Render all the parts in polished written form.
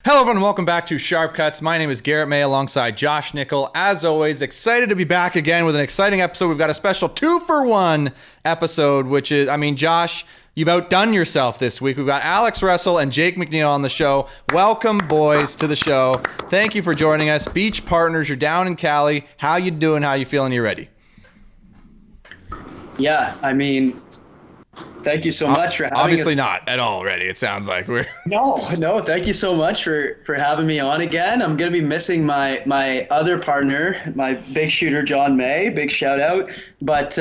Hello everyone, welcome back to Sharp Cuts. My name is Garrett May alongside Josh Nickel. As always, excited to be back again with an exciting episode. We've got a special 2-for-1 episode, which is, Josh, you've outdone yourself this week. We've got Alex Russell and Jake McNeil on the show. Welcome, boys, to the show. Thank you for joining us. Beach partners, you're down in Cali. How you doing? How you feeling? You ready? Yeah, thank you so much for having us. Obviously not at all ready, it sounds like. No, thank you so much for having me on again. I'm going to be missing my other partner, my big shooter, John May. Big shout out. But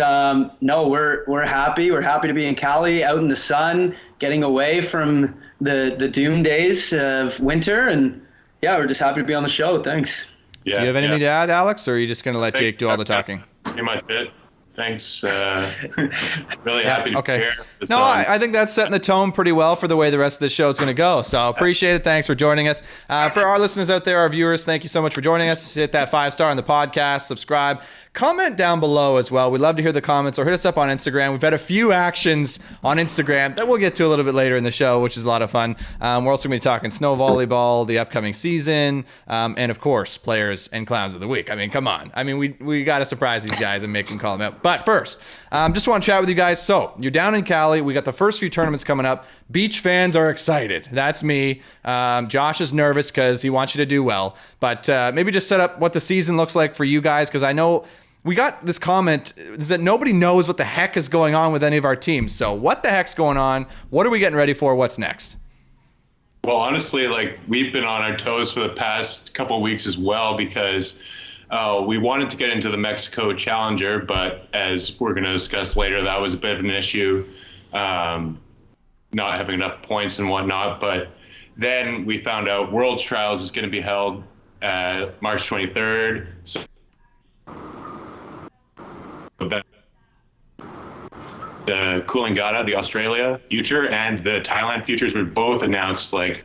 no, we're happy. We're happy to be in Cali, out in the sun, getting away from the doom days of winter. And yeah, we're just happy to be on the show. Thanks. Yeah, do you have anything to add, Alex, or are you just going to let Jake do all the talking? Pretty much it. Thanks. Really happy to be here. No, I think that's setting the tone pretty well for the way the rest of the show is going to go. So appreciate it. Thanks for joining us. For our listeners out there, our viewers, thank you so much for joining us. Hit that 5-star on the podcast, subscribe, comment down below as well. We'd love to hear the comments, or hit us up on Instagram. We've had a few actions on Instagram that we'll get to a little bit later in the show, which is a lot of fun. We're also going to be talking snow volleyball, the upcoming season, and of course, players and clowns of the week. Come on. We got to surprise these guys and make them call them out. But first, just want to chat with you guys. So you're down in Cali. We got the first few tournaments coming up. Beach fans are excited. That's me. Josh is nervous because he wants you to do well. But maybe just set up what the season looks like for you guys, because I know we got this comment is that nobody knows what the heck is going on with any of our teams. So what the heck's going on? What are we getting ready for? What's next? Well, honestly, we've been on our toes for the past couple of weeks as well, because we wanted to get into the Mexico Challenger, but as we're going to discuss later, that was a bit of an issue, not having enough points and whatnot. But then we found out World's Trials is going to be held March 23rd. So the Coolangatta, the Australia future, and the Thailand futures were both announced a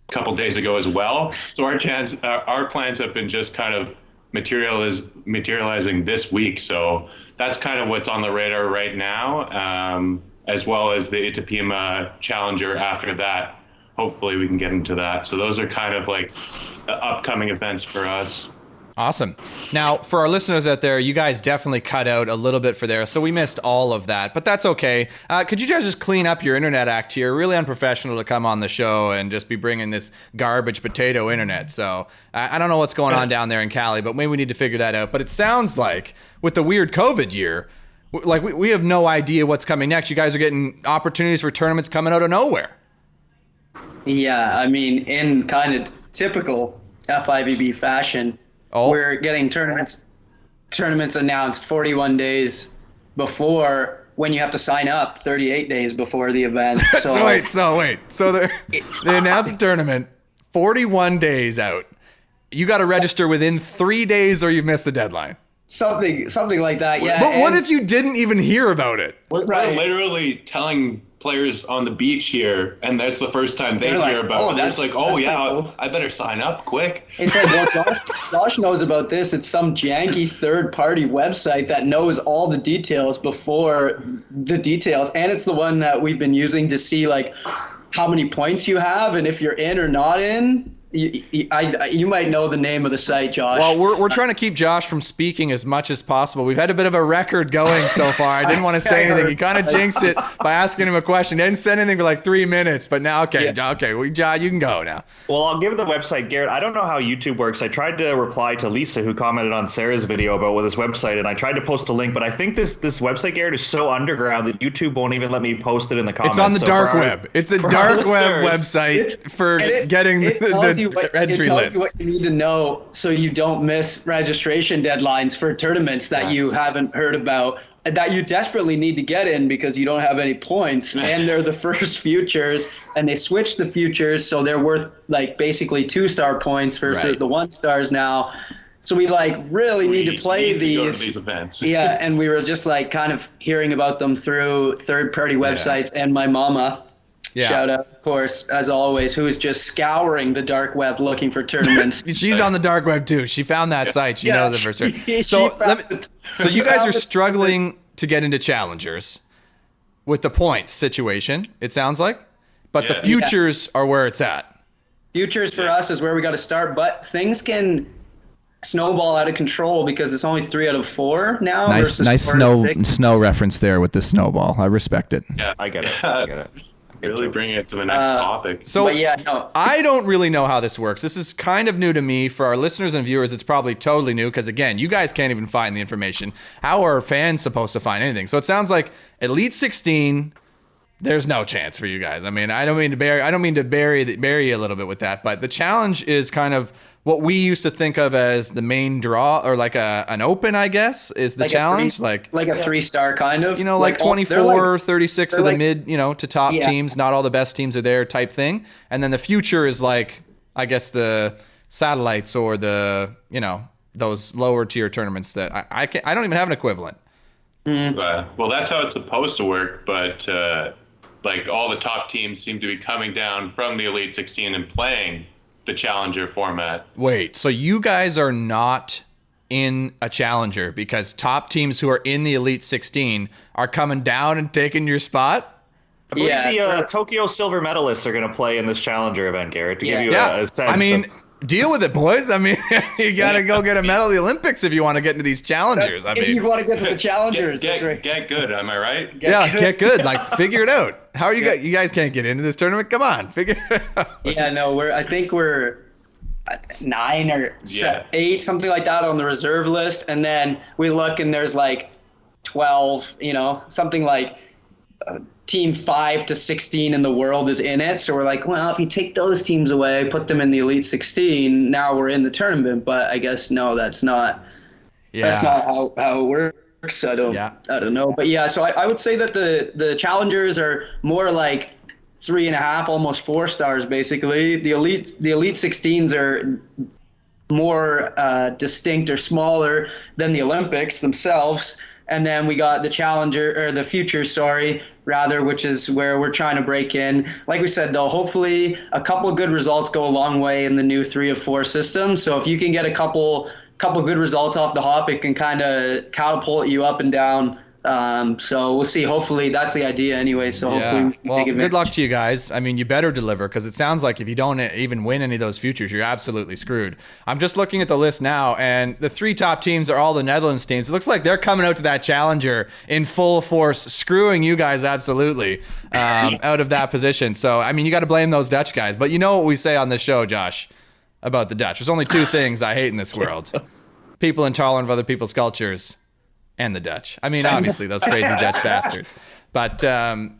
couple days ago as well. So our plans have been just kind of materializing this week. So that's kind of what's on the radar right now, as well as the Itapema Challenger after that. Hopefully we can get into that. So those are kind of the upcoming events for us. Awesome. Now, for our listeners out there, you guys definitely cut out a little bit for there, so we missed all of that, but that's okay. Could you guys just clean up your internet act here? Really unprofessional to come on the show and just be bringing this garbage potato internet. So I don't know what's going on down there in Cali, but maybe we need to figure that out. But it sounds like with the weird COVID year, we have no idea what's coming next. You guys are getting opportunities for tournaments coming out of nowhere. Yeah, in kind of typical FIVB fashion, we're getting tournaments announced 41 days before, when you have to sign up 38 days before the event. So wait. So they announced a tournament 41 days out. You got to register within 3 days or you've missed the deadline. Something like that, yeah. But what if you didn't even hear about it? We're literally telling players on the beach here, and that's the first time they hear about it. It's cool. I better sign up quick. It's Josh knows about this. It's some janky third-party website that knows all the details before the details, and it's the one that we've been using to see how many points you have and if you're in or not in. You might know the name of the site, Josh. Well, we're trying to keep Josh from speaking as much as possible. We've had a bit of a record going so far. I didn't want to say anything. He kind of jinxed it by asking him a question. He didn't say anything for 3 minutes, but now, okay, you can go now. Well, I'll give the website, Garrett. I don't know how YouTube works. I tried to reply to Lisa, who commented on Sarah's video about this website, and I tried to post a link, but I think this website, Garrett, is so underground that YouTube won't even let me post it in the comments. It's on the dark web. It's a dark web website for getting the entry list. You what you need to know so you don't miss registration deadlines for tournaments that you haven't heard about, that you desperately need to get in because you don't have any points, and they're the first futures, and they switched the futures so they're worth basically 2-star points versus the 1-stars now. So we really need to play these. To go to these events. Yeah, and we were just kind of hearing about them through third-party websites, and my mama. Yeah. Shout out, of course, as always, who is just scouring the dark web looking for tournaments. She's on the dark web too. She found that site. She knows it for sure. So you guys are struggling to get into challengers with the points situation, it sounds like, but the futures are where it's at. Futures for us is where we got to start, but things can snowball out of control because it's only 3 out of 4 now. Nice snow reference there with the snowball. I respect it. Yeah, I get it. Really bringing it to the next topic. So but yeah, no. I don't really know how this works. This is kind of new to me. For our listeners and viewers, it's probably totally new because, again, you guys can't even find the information. How are fans supposed to find anything? So it sounds like Elite 16, there's no chance for you guys. I mean, I don't mean to bury you a little bit with that, but the challenge is kind of what we used to think of as the main draw, or like an open, I guess, is the challenge. Like a 3-star kind of. Like 24, 36 of the mid, to top teams. Not all the best teams are there type thing. And then the future is like, I guess, the satellites or the, those lower tier tournaments that I don't even have an equivalent. Well, that's how it's supposed to work, but like all the top teams seem to be coming down from the Elite 16 and playing the Challenger format. Wait, so you guys are not in a Challenger because top teams who are in the Elite 16 are coming down and taking your spot? I believe the Tokyo silver medalists are going to play in this Challenger event, Garrett, to give you a sense. I mean, deal with it, boys. I mean, you got to go get a medal at the Olympics if you want to get into these Challengers. If you want to get to the Challengers, get, that's right. Get good, am I right? Get good. Like, figure it out. How are you guys? You guys can't get into this tournament. Come on, figure it out. Yeah, no, I think we're at 9 or 8, something like that on the reserve list, and then we look and there's like 12, something like team 5 to 16 in the world is in it. So we're like, well, if you take those teams away, put them in the Elite 16, now we're in the tournament. But I guess no, that's not how it works. I don't know. But yeah, so I would say that the challengers are more like 3.5, almost 4 stars basically. The Elite 16s are more distinct or smaller than the Olympics themselves. And then we got the Challenger, or the Future, which is where we're trying to break in. Like we said, though, hopefully a couple of good results go a long way in the new 3 of 4 system. So if you can get a couple good results off the hop, it can kind of catapult you up and down. So we'll see. Hopefully that's the idea anyway. So hopefully we can take advantage. Good luck to you guys. I mean, you better deliver, because it sounds like if you don't even win any of those futures, you're absolutely screwed. I'm just looking at the list now, and the 3 top teams are all the Netherlands teams. It looks like they're coming out to that Challenger in full force, screwing you guys absolutely out of that position. So, I mean, you got to blame those Dutch guys. But you know what we say on this show, Josh, about the Dutch. There's only 2 things I hate in this world: people intolerant of other people's cultures, and the Dutch. I mean, obviously, those crazy Dutch bastards. But no.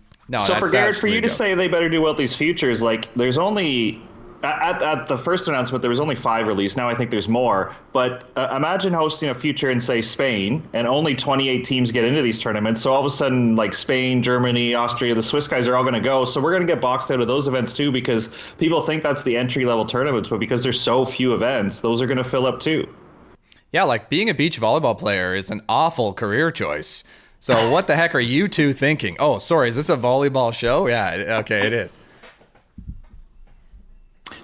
So for Garrett, for you to say they better do well these futures, like there's only at the first announcement there was only 5 released. Now I think there's more. But imagine hosting a future in, say, Spain, and only 28 teams get into these tournaments. So all of a sudden, like Spain, Germany, Austria, the Swiss guys are all going to go. So we're going to get boxed out of those events too, because people think that's the entry level tournaments, but because there's so few events, those are going to fill up too. Yeah, like being a beach volleyball player is an awful career choice. So what the heck are you 2 thinking? Oh, sorry, is this a volleyball show? Yeah, okay, it is.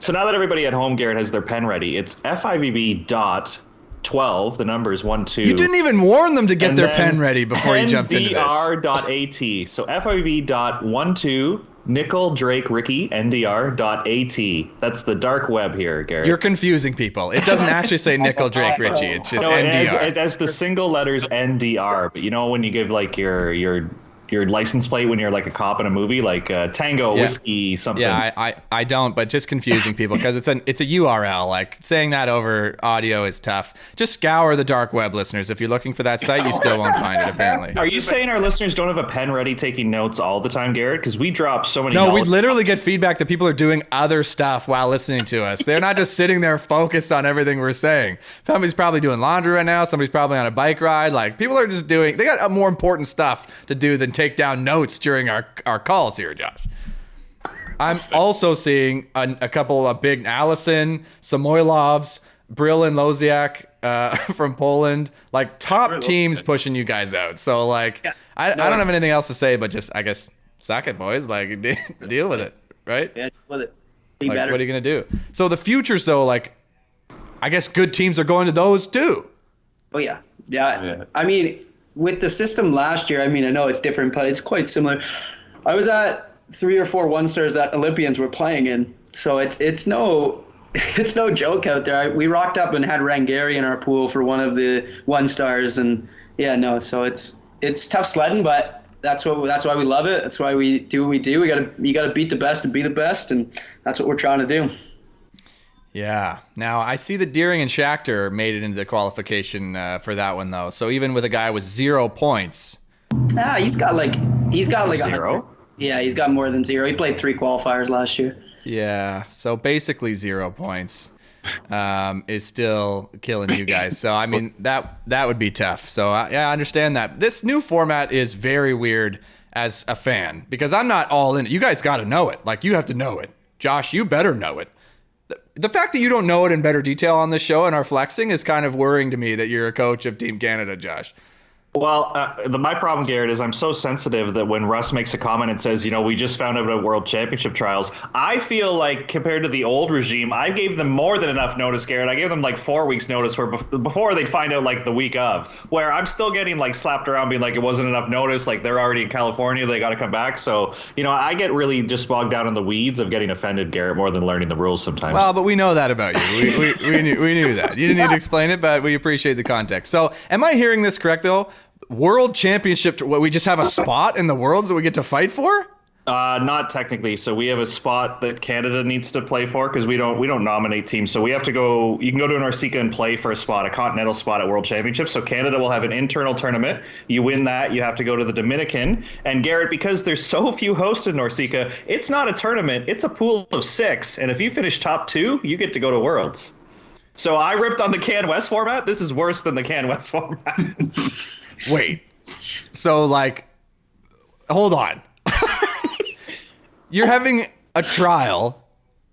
So now that everybody at home, Garrett, has their pen ready, it's FIVB.12, the number is 12. You didn't even warn them to get their pen ready before you jumped into this. NDR.AT. So FIVB.12. Nickel Drake Ricky NDR.AT. That's the dark web here, Garrett. You're confusing people. It doesn't actually say Nickel Drake Richie. It's just NDR. It has the single letters NDR. But you know when you give like your license plate when you're like a cop in a movie, like Tango Whiskey something. Yeah, I don't, but just confusing people because it's a URL. Like saying that over audio is tough. Just scour the dark web, listeners. If you're looking for that site, you still won't find it apparently. Are you saying our listeners don't have a pen ready taking notes all the time, Garrett? Because we drop so many. No, we literally get feedback that people are doing other stuff while listening to us. They're not just sitting there focused on everything we're saying. Somebody's probably doing laundry right now. Somebody's probably on a bike ride. Like people are just they got more important stuff to do than take down notes during our calls here, Josh. I'm also seeing a couple of big Allison, Samoilovs, Brill and Loziak from Poland, like top teams pushing you guys out. So like, I don't have anything else to say, but just, I guess, suck it, boys. Like, deal with it, right? Yeah, deal with it. Be like, better. what are you going to do? So the futures, though, like, I guess good teams are going to those too. Oh, yeah. I mean, with the system last year, I mean, I know it's different, but it's quite similar. I was at 3 or 4 1-stars that Olympians were playing in. So it's no it's no joke out there. We rocked up and had Rangari in our pool for one of the 1-stars, and so it's tough sledding, but that's why we love it. That's why we do what we do. You gotta beat the best and be the best, and that's what we're trying to do. Yeah. Now I see that Deering and Schachter made it into the qualification for that one though. So even with a guy with 0 points, he's got like 0. Yeah, he's got more than 0. He played 3 qualifiers last year. Yeah, so basically 0 points is still killing you guys. So I mean that would be tough. So I understand that. This new format is very weird as a fan because I'm not all in it. You guys got to know it. Like you have to know it. Josh, you better know it. The fact that you don't know it in better detail on this show and are flexing is kind of worrying to me that you're a coach of Team Canada, Josh. Well, my problem, Garrett, is I'm so sensitive that when Russ makes a comment and says, we just found out about World Championship trials, I feel like compared to the old regime, I gave them more than enough notice, Garrett. I gave them like 4 weeks notice before they'd find out like the week of, where I'm still getting like slapped around being like it wasn't enough notice, like they're already in California, they got to come back. So, I get really just bogged down in the weeds of getting offended, Garrett, more than learning the rules sometimes. Well, but we know that about you. We knew that. You didn't need to explain it, but we appreciate the context. So am I hearing this correct though? World Championship, we just have a spot in the Worlds that we get to fight for? Not technically. So we have a spot that Canada needs to play for because we don't nominate teams. So we have to go. You can go to NORCECA and play for a spot, a continental spot at World Championships. So Canada will have an internal tournament. You win that, you have to go to the Dominican. And Garrett, because there's so few hosts in NORCECA, it's not a tournament. It's a pool of 6. And if you finish top 2, you get to go to Worlds. So I ripped on the Can West format. This is worse than the Can West format. Wait, so like, hold on. You're having a trial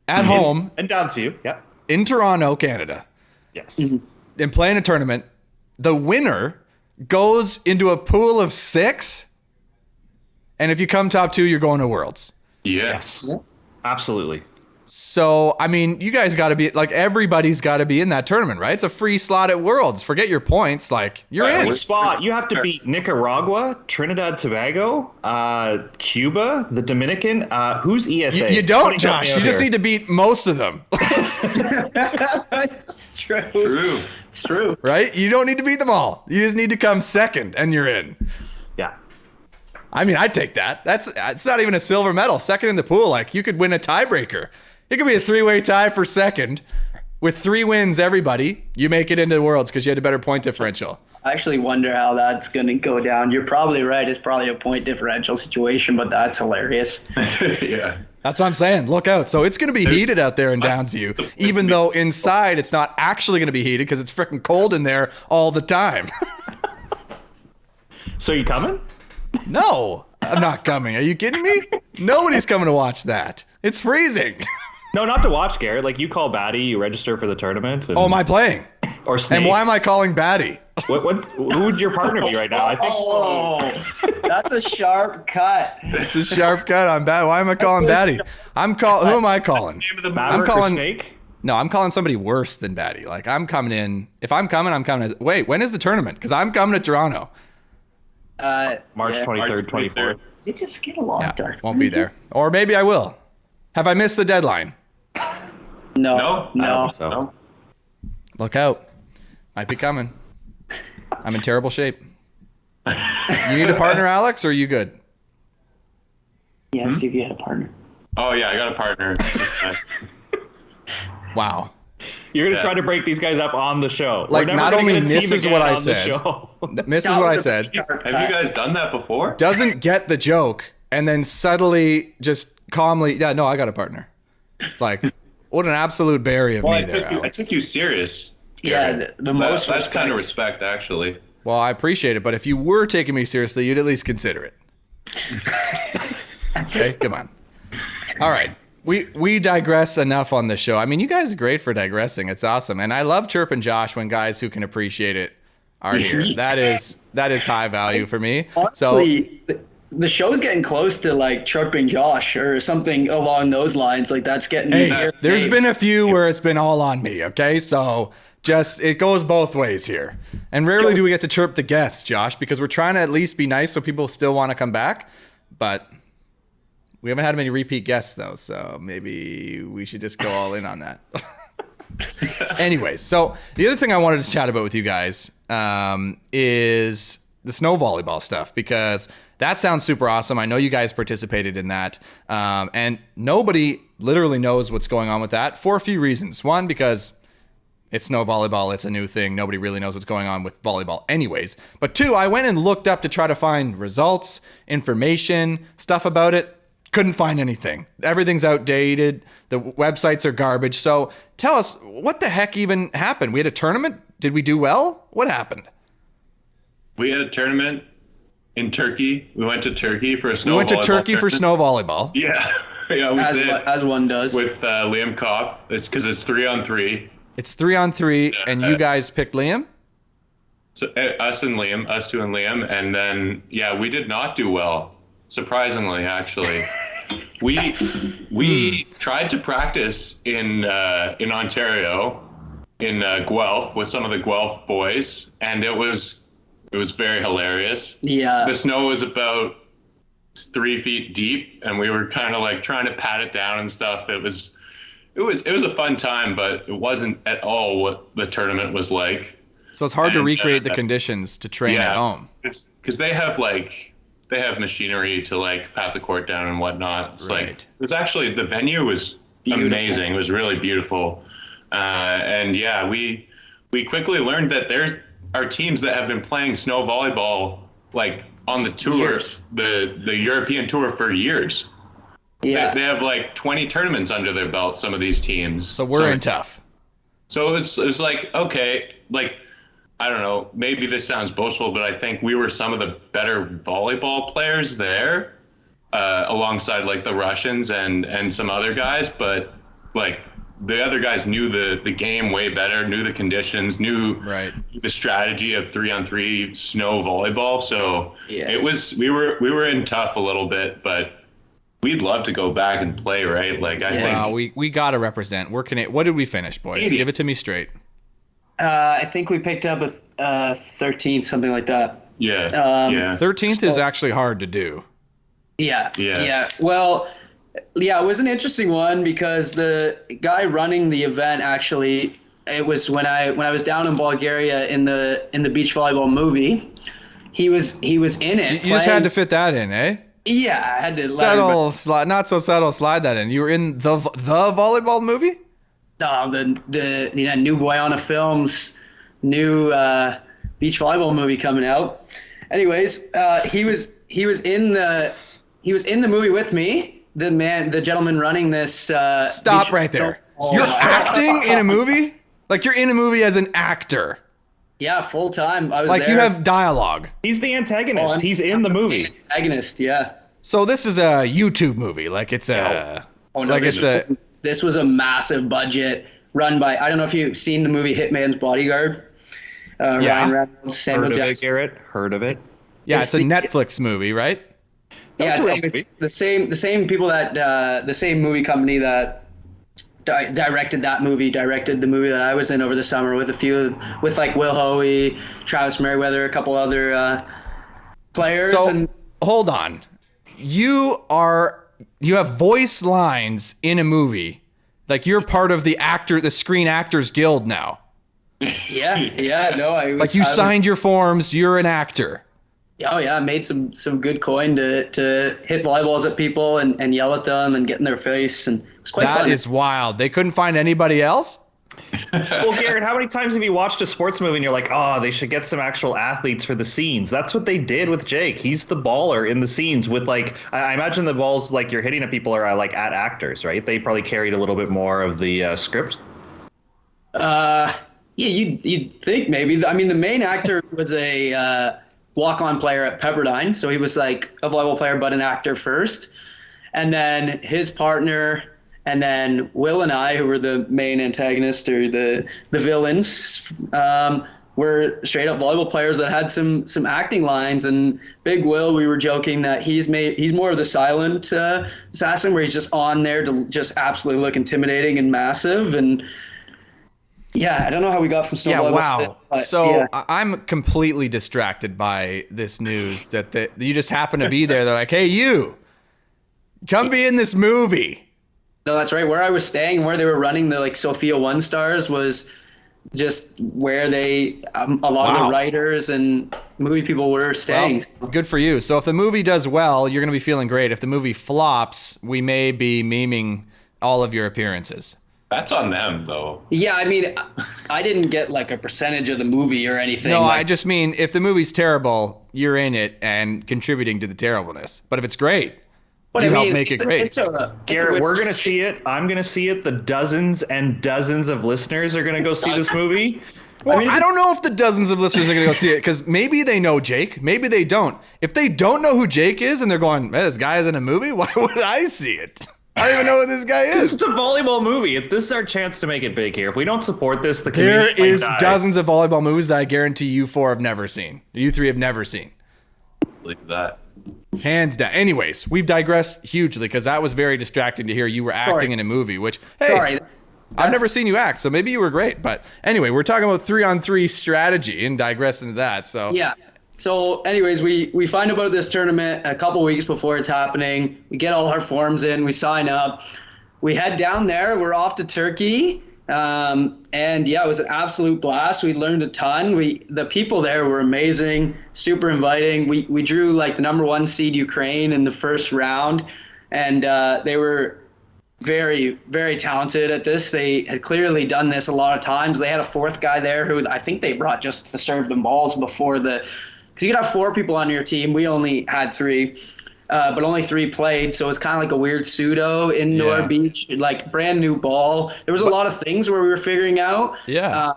at home and down to you, yeah, in Toronto, Canada. Yes, and playing a tournament. The winner goes into a pool of 6, and if you come top 2, you're going to Worlds. Yes. Absolutely. So, I mean, you guys got to be, like, everybody's got to be in that tournament, right? It's a free slot at Worlds. Forget your points. Like, you're in. Spot. You have to beat Nicaragua, Trinidad, Tobago, Cuba, the Dominican. Who's ESA? You don't, Josh. You just need to beat most of them. It's true. It's true. Right? You don't need to beat them all. You just need to come second, and you're in. Yeah. I mean, I'd take that. It's not even a silver medal. Second in the pool, like, you could win a tiebreaker. It could be a 3-way tie for second. With 3 wins, everybody, you make it into the Worlds because you had a better point differential. I actually wonder how that's going to go down. You're probably right. It's probably a point differential situation, but that's hilarious. Yeah. That's what I'm saying. Look out. So it's going to be heated out there in Downsview, even though inside it's not actually going to be heated because it's freaking cold in there all the time. So you coming? No, I'm not coming. Are you kidding me? Nobody's coming to watch that. It's freezing. No, not to watch, Garrett. Like, you call Batty, you register for the tournament. And, Oh, am I playing? Or Snake. And why am I calling Batty? Who would your partner be right now? I think. Oh, that's a sharp cut. It's a sharp cut on Batty. Why am I calling Batty? Who am I calling? Maverick or Snake? No, I'm calling somebody worse than Batty. Like, I'm coming in. If I'm coming, I'm coming as. Wait, when is the tournament? Because I'm coming to Toronto. March 23rd, 24th. You just get along, Yeah, dark. won't be there. Or maybe I will. Have I missed the deadline? No. I don't think so. Look out. Might be coming. I'm in terrible shape. You need a partner, Alex, or are you good? Yes, if you had a partner. Oh, yeah, I got a partner. Wow. You're going to try to break these guys up on the show. Like, not only misses what I said. Misses what I said. Have you guys done that before? Doesn't get the joke, and then subtly, just calmly, yeah, no, I got a partner. Like, what an absolute berry of me there, I Alex. took you serious. Yeah, Garrett. the most That's respect. kind of respect, actually. Well, I appreciate it, but if you were taking me seriously, you'd at least consider it. Okay, come on. All right. We digress enough on this show. I mean, you guys are great for digressing. It's awesome. And I love chirping Josh when guys who can appreciate it are here. That is high value for me. Honestly, the show's getting close to like chirping Josh or something along those lines. Like that's getting. Hey, there's been a few where it's been all on me. Okay, so just it goes both ways here. And rarely do we get to chirp the guests, Josh, because we're trying to at least be nice so people still want to come back. But We haven't had many repeat guests though, so maybe we should just go all in on that. Anyways, so the other thing I wanted to chat about with you guys is the snow volleyball stuff, because that sounds super awesome. I know you guys participated in that, and nobody literally knows what's going on with that for a few reasons. One, because it's snow volleyball. It's a new thing. Nobody really knows what's going on with volleyball anyways. But two, I went and looked up to try to find results, information, stuff about it. Couldn't find anything. Everything's outdated. The websites are garbage. So tell us, what the heck even happened? We had a tournament? Did we do well? What happened? We had a tournament in Turkey. We went to Turkey for a snow volleyball. We went to Turkey for snow volleyball. Yeah. Yeah, we did. As one does. With Liam Kopp. It's because it's 3-on-3. It's 3-on-3, and you guys picked Liam? So us and Liam, us two and Liam. And then, yeah, we did not do well. Surprisingly, actually. We tried to practice in Ontario, in Guelph, with some of the Guelph boys, and it was very hilarious. Yeah. The snow was about 3 feet deep, and we were kind of like trying to pat it down and stuff. It was a fun time, but it wasn't at all what the tournament was like. So it's hard to recreate the conditions to train at home. Because they have machinery to like pat the court down and whatnot. It's right. Like, it was actually, the venue was beautiful. Amazing. It was really beautiful. And yeah, we quickly learned that there are teams that have been playing snow volleyball like on the tour, the European tour for years. Yeah. They have like 20 tournaments under their belt, some of these teams. So we're in tough. So it was like, okay, like, I don't know, maybe this sounds boastful, but I think we were some of the better volleyball players there, alongside like the Russians and some other guys. But like the other guys knew the game way better, knew the conditions, knew the strategy of 3-on-3 snow volleyball. So it was, we were in tough a little bit, but we'd love to go back and play, right? Like I think we got to represent. What did we finish, boys? 80. Give it to me straight. I think we picked up a 13th, something like that. Yeah. 13th is actually hard to do. Yeah. Well, yeah, it was an interesting one because the guy running the event actually, it was when I was down in Bulgaria in the beach volleyball movie. He was in it. You just had to fit that in, eh? Yeah, I had to not so subtle. Slide that in. You were in the volleyball movie. The new Boyana Films new beach volleyball movie coming out. Anyways, he was in the movie with me. The gentleman running this. Stop right there. You're acting in a movie? Like you're in a movie as an actor? Yeah, full time. I was like there. You have dialogue. He's the antagonist. He's in the movie. Antagonist, yeah. So this is a YouTube movie. Like it's a. This was a massive budget run by. I don't know if you've seen the movie Hitman's Bodyguard. Ryan Reynolds, Samuel Jackson. Garrett? Heard of it? Yeah, it's a Netflix movie, right? Yeah, it's the same people that the same movie company that directed that movie directed the movie that I was in over the summer with like Will Hoey, Travis Merriweather, a couple other players. So hold on, you have voice lines in a movie, like you're part of the Screen Actors Guild now. Yeah, no, you signed your forms. You're an actor. Oh yeah, I made some good coin to hit volleyballs at people and yell at them and get in their face, and it was quite fun. That is wild. They couldn't find anybody else? Well, Garrett, how many times have you watched a sports movie and you're like, oh, they should get some actual athletes for the scenes? That's what they did with Jake. He's the baller in the scees with I imagine the balls like you're hitting at people are like at actors, right? They probably carried a little bit more of the script. Yeah, you'd think maybe. I mean, the main actor was a walk-on player at Pepperdine, so he was like a volleyball player but an actor first, and then his partner, and then Will and I, who were the main antagonist or the villains, were straight up volleyball players that had some acting lines. And Big Will, we were joking that he's more of the silent assassin, where he's just on there to just absolutely look intimidating and massive. And yeah, I don't know how we got from snowball. Yeah, wow. I'm completely distracted by this news that you just happen to be there. They're like, hey, you. Come be in this movie. No, that's right. Where I was staying and where they were running the like Sophia One Stars was just where they a lot of the writers and movie people were staying. Well, good for you. So if the movie does well, you're going to be feeling great. If the movie flops, we may be memeing all of your appearances. That's on them, though. Yeah, I mean, I didn't get like a percentage of the movie or anything. No, like, I just mean if the movie's terrible, you're in it and contributing to the terribleness. But if it's great, you help make it great. Garrett, we're going to see it. I'm going to see it. The dozens and dozens of listeners are going to go see this movie. Well, I don't know if the dozens of listeners are going to go see it because maybe they know Jake. Maybe they don't. If they don't know who Jake is and they're going, man, this guy is in a movie, why would I see it? I don't even know who this guy is. It's a volleyball movie. This is our chance to make it big here. If we don't support this, the community There is might die. dozens of volleyball movies that I guarantee you four have never seen. You three have never seen. Believe that. Hands down. Anyways, we've digressed hugely because that was very distracting to hear you were acting in a movie, which, hey, I've never seen you act, so maybe you were great. But anyway, we're talking about 3-on-3 strategy and digress into that. So yeah. So anyways, we find about this tournament a couple weeks before it's happening. We get all our forms in, we sign up. We head down there, we're off to Turkey. And yeah, it was an absolute blast. We learned a ton. The people there were amazing, super inviting. We drew like the #1 seed Ukraine in the first round, and they were very, very talented at this. They had clearly done this a lot of times. They had a fourth guy there who I think they brought just to serve them balls before because you could have 4 people on your team. We only had 3. But only 3 played, so it's kind of like a weird pseudo indoor beach, like brand new ball. There was a lot of things where we were figuring out. Yeah.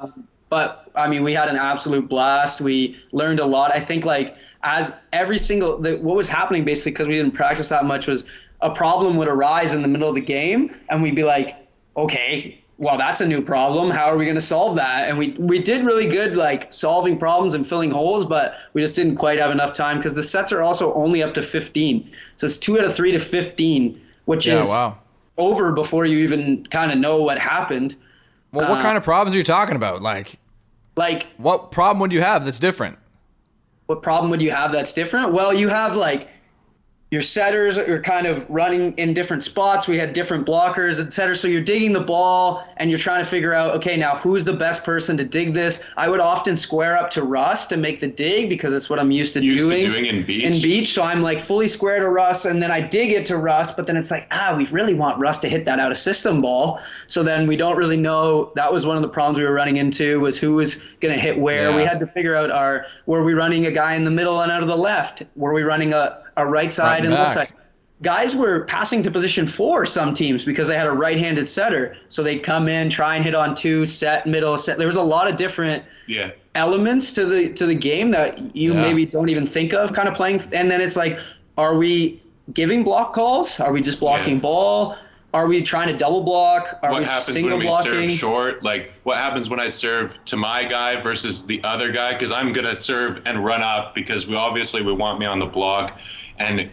But I mean, we had an absolute blast. We learned a lot. I think like as every single what was happening basically because we didn't practice that much was a problem would arise in the middle of the game, and we'd be like, okay, well, that's a new problem. How are we going to solve that? And we did really good, like solving problems and filling holes, but we just didn't quite have enough time because the sets are also only up to 15. So it's 2 out of 3 to 15, which is over before you even kind of know what happened. Well, what kind of problems are you talking about? Like what problem would you have that's different? What problem would you have that's different? Well, you have like your setters are kind of running in different spots. We had different blockers, et cetera. So you're digging the ball and you're trying to figure out, okay, now who's the best person to dig this? I would often square up to Russ to make the dig because that's what I'm used to doing in beach. So I'm like fully square to Russ and then I dig it to Russ, but then it's like, we really want Russ to hit that out of system ball. So then we don't really know. That was one of the problems we were running into was who was going to hit where. Yeah. We had to figure out were we running a guy in the middle and out of the left? Were we running a right side and left side? Guys were passing to position 4 some teams because they had a right-handed setter. So they'd come in, try and hit on 2, set, middle, set. There was a lot of different elements to the game that you maybe don't even think of kind of playing. And then it's like, are we giving block calls? Are we just blocking ball? Are we trying to double block? Are what we happens single when we blocking? serve short? Like, what happens when I serve to my guy versus the other guy? Because I'm going to serve and run up because we want me on the block. And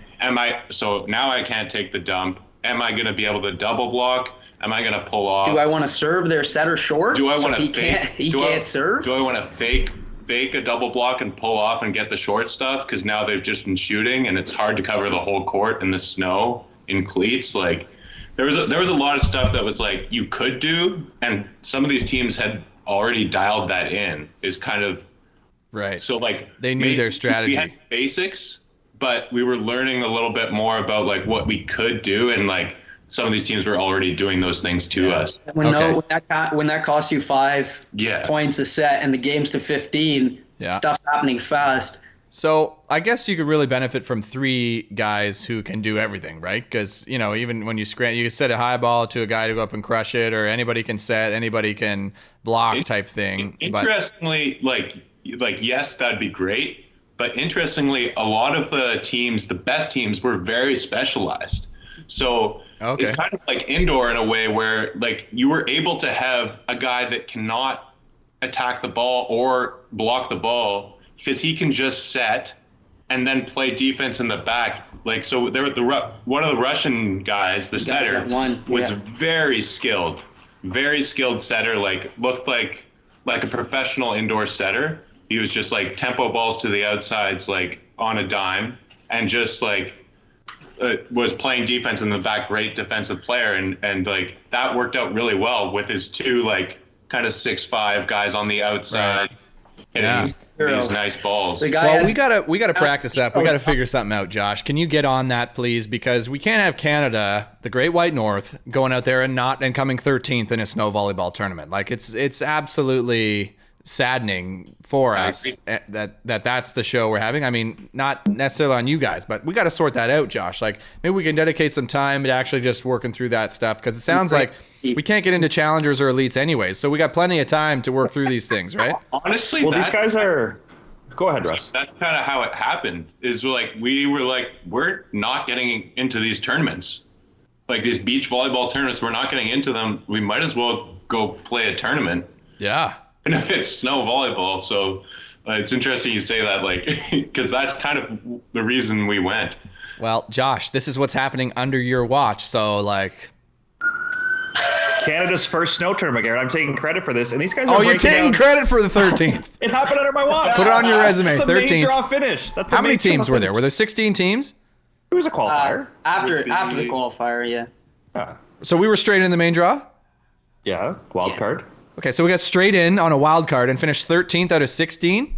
so now I can't take the dump. Am I going to be able to double block? Am I going to pull off? Do I want to serve their setter short? Do I want to he can't serve? Do I want to fake a double block and pull off and get the short stuff? Because now they've just been shooting and it's hard to cover the whole court in the snow in cleats. Like there was a lot of stuff that was like you could do, and some of these teams had already dialed that in. Is kind of right. So like they knew their strategy. We had basics, but we were learning a little bit more about like what we could do, and like some of these teams were already doing those things to us. When that costs you 5 points a set and the game's to 15, stuff's happening fast. So I guess you could really benefit from 3 guys who can do everything, right? Because even when you can set a high ball to a guy to go up and crush it, or anybody can set, anybody can block type thing. Interestingly, like yes, that'd be great. But interestingly, a lot of the teams, the best teams, were very specialized. So it's kind of like indoor in a way where like you were able to have a guy that cannot attack the ball or block the ball because he can just set and then play defense in the back. Like so, one of the Russian guys, the setter, was very skilled setter. Like looked like a professional indoor setter. He was just like tempo balls to the outsides, like on a dime, and just like was playing defense in the back, great defensive player, and like that worked out really well with his two like kind of 6'5" guys on the outside. Yeah. These nice balls. Well, we gotta practice up. We gotta figure something out, Josh. Can you get on that, please? Because we can't have Canada, the Great White North, going out there and coming 13th in a snow volleyball tournament. Like it's absolutely saddening for us that's the show we're having. I mean, not necessarily on you guys, but we got to sort that out, Josh. Like maybe we can dedicate some time to actually just working through that stuff, because it sounds like we can't get into challengers or elites anyways, so we got plenty of time to work through these things, right? Honestly, well, these guys are. Go ahead, Russ. That's kind of how it happened. We're not getting into these tournaments, like these beach volleyball tournaments. We're not getting into them. We might as well go play a tournament. Yeah. And if it's snow volleyball, so it's interesting you say that, like, because that's kind of the reason we went. Well, Josh, this is what's happening under your watch, so like. Canada's first snow tournament, Garrett. I'm taking credit for this, and these guys. You're taking credit for the 13th. It happened under my watch. Put it on your resume. It's a 13th. main draw finish. That's how many teams were there? Were there 16 teams? It was a qualifier. After the qualifier, yeah. So we were straight in the main draw. Yeah, wild card. Okay, so we got straight in on a wild card and finished 13th out of 16.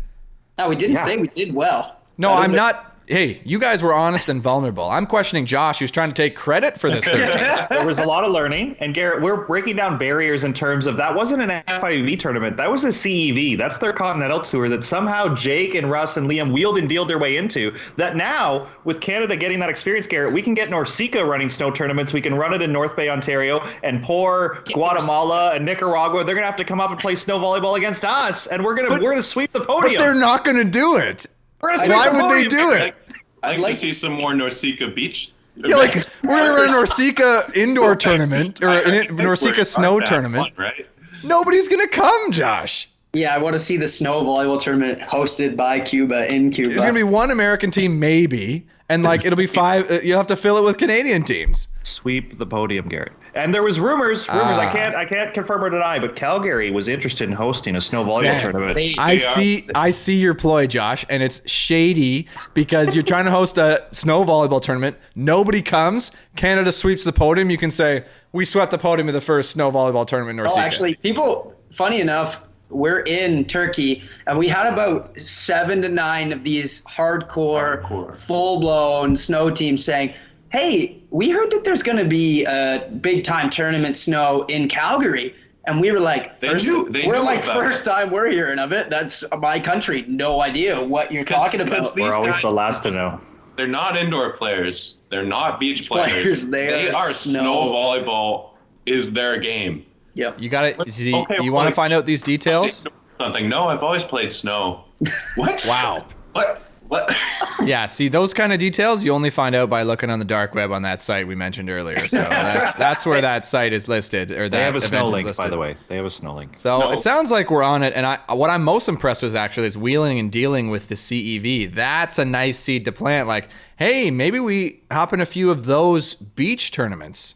No, we didn't say we did well. No, I'm not. Hey, you guys were honest and vulnerable. I'm questioning Josh, who's trying to take credit for this 13th. There was a lot of learning. And Garrett, we're breaking down barriers in terms of that wasn't an FIUV tournament. That was a CEV. That's their Continental Tour that somehow Jake and Russ and Liam wheeled and dealed their way into. That now, with Canada getting that experience, Garrett, we can get Norseca running snow tournaments. We can run it in North Bay, Ontario. And poor Guatemala and Nicaragua, they're going to have to come up and play snow volleyball against us. And we're gonna sweep the podium. But they're not going to do it. Why would they do it? I'd like to see some more Norseca beach. Yeah, like we're gonna run a Norseca indoor tournament or a Norseca snow tournament. Fun, right? Nobody's gonna come, Josh. Yeah, I want to see the snow volleyball tournament hosted by Cuba in Cuba. There's gonna be one American team, maybe, and like it'll be 5. You'll have to fill it with Canadian teams. Sweep the podium, Garrett. And there was rumors. I can't confirm or deny, but Calgary was interested in hosting a snow volleyball tournament. I see your ploy, Josh, and it's shady because you're trying to host a snow volleyball tournament. Nobody comes. Canada sweeps the podium. You can say we swept the podium of the first snow volleyball tournament in Norseca. Actually, funny enough, we're in Turkey, and we had about 7 to 9 of these hardcore. Full-blown snow teams saying, hey, we heard that there's going to be a big-time tournament snow in Calgary. And we were like, first time we're hearing of it. That's my country. No idea what you're talking about. We're always the last to know. They're not indoor players. They're not beach players. They are snow volleyball is their game. Yep. You got it. You want to find out these details? Something. No, I've always played snow. What? Wow. What? Yeah, see, those kind of details you only find out by looking on the dark web on that site we mentioned earlier. So that's where that site is listed, or that they have a snow event link, is listed. by the way. They have a snow link. So it sounds like we're on it, and what I'm most impressed with actually is wheeling and dealing with the CEV. That's a nice seed to plant. Like, hey, maybe we hop in a few of those beach tournaments.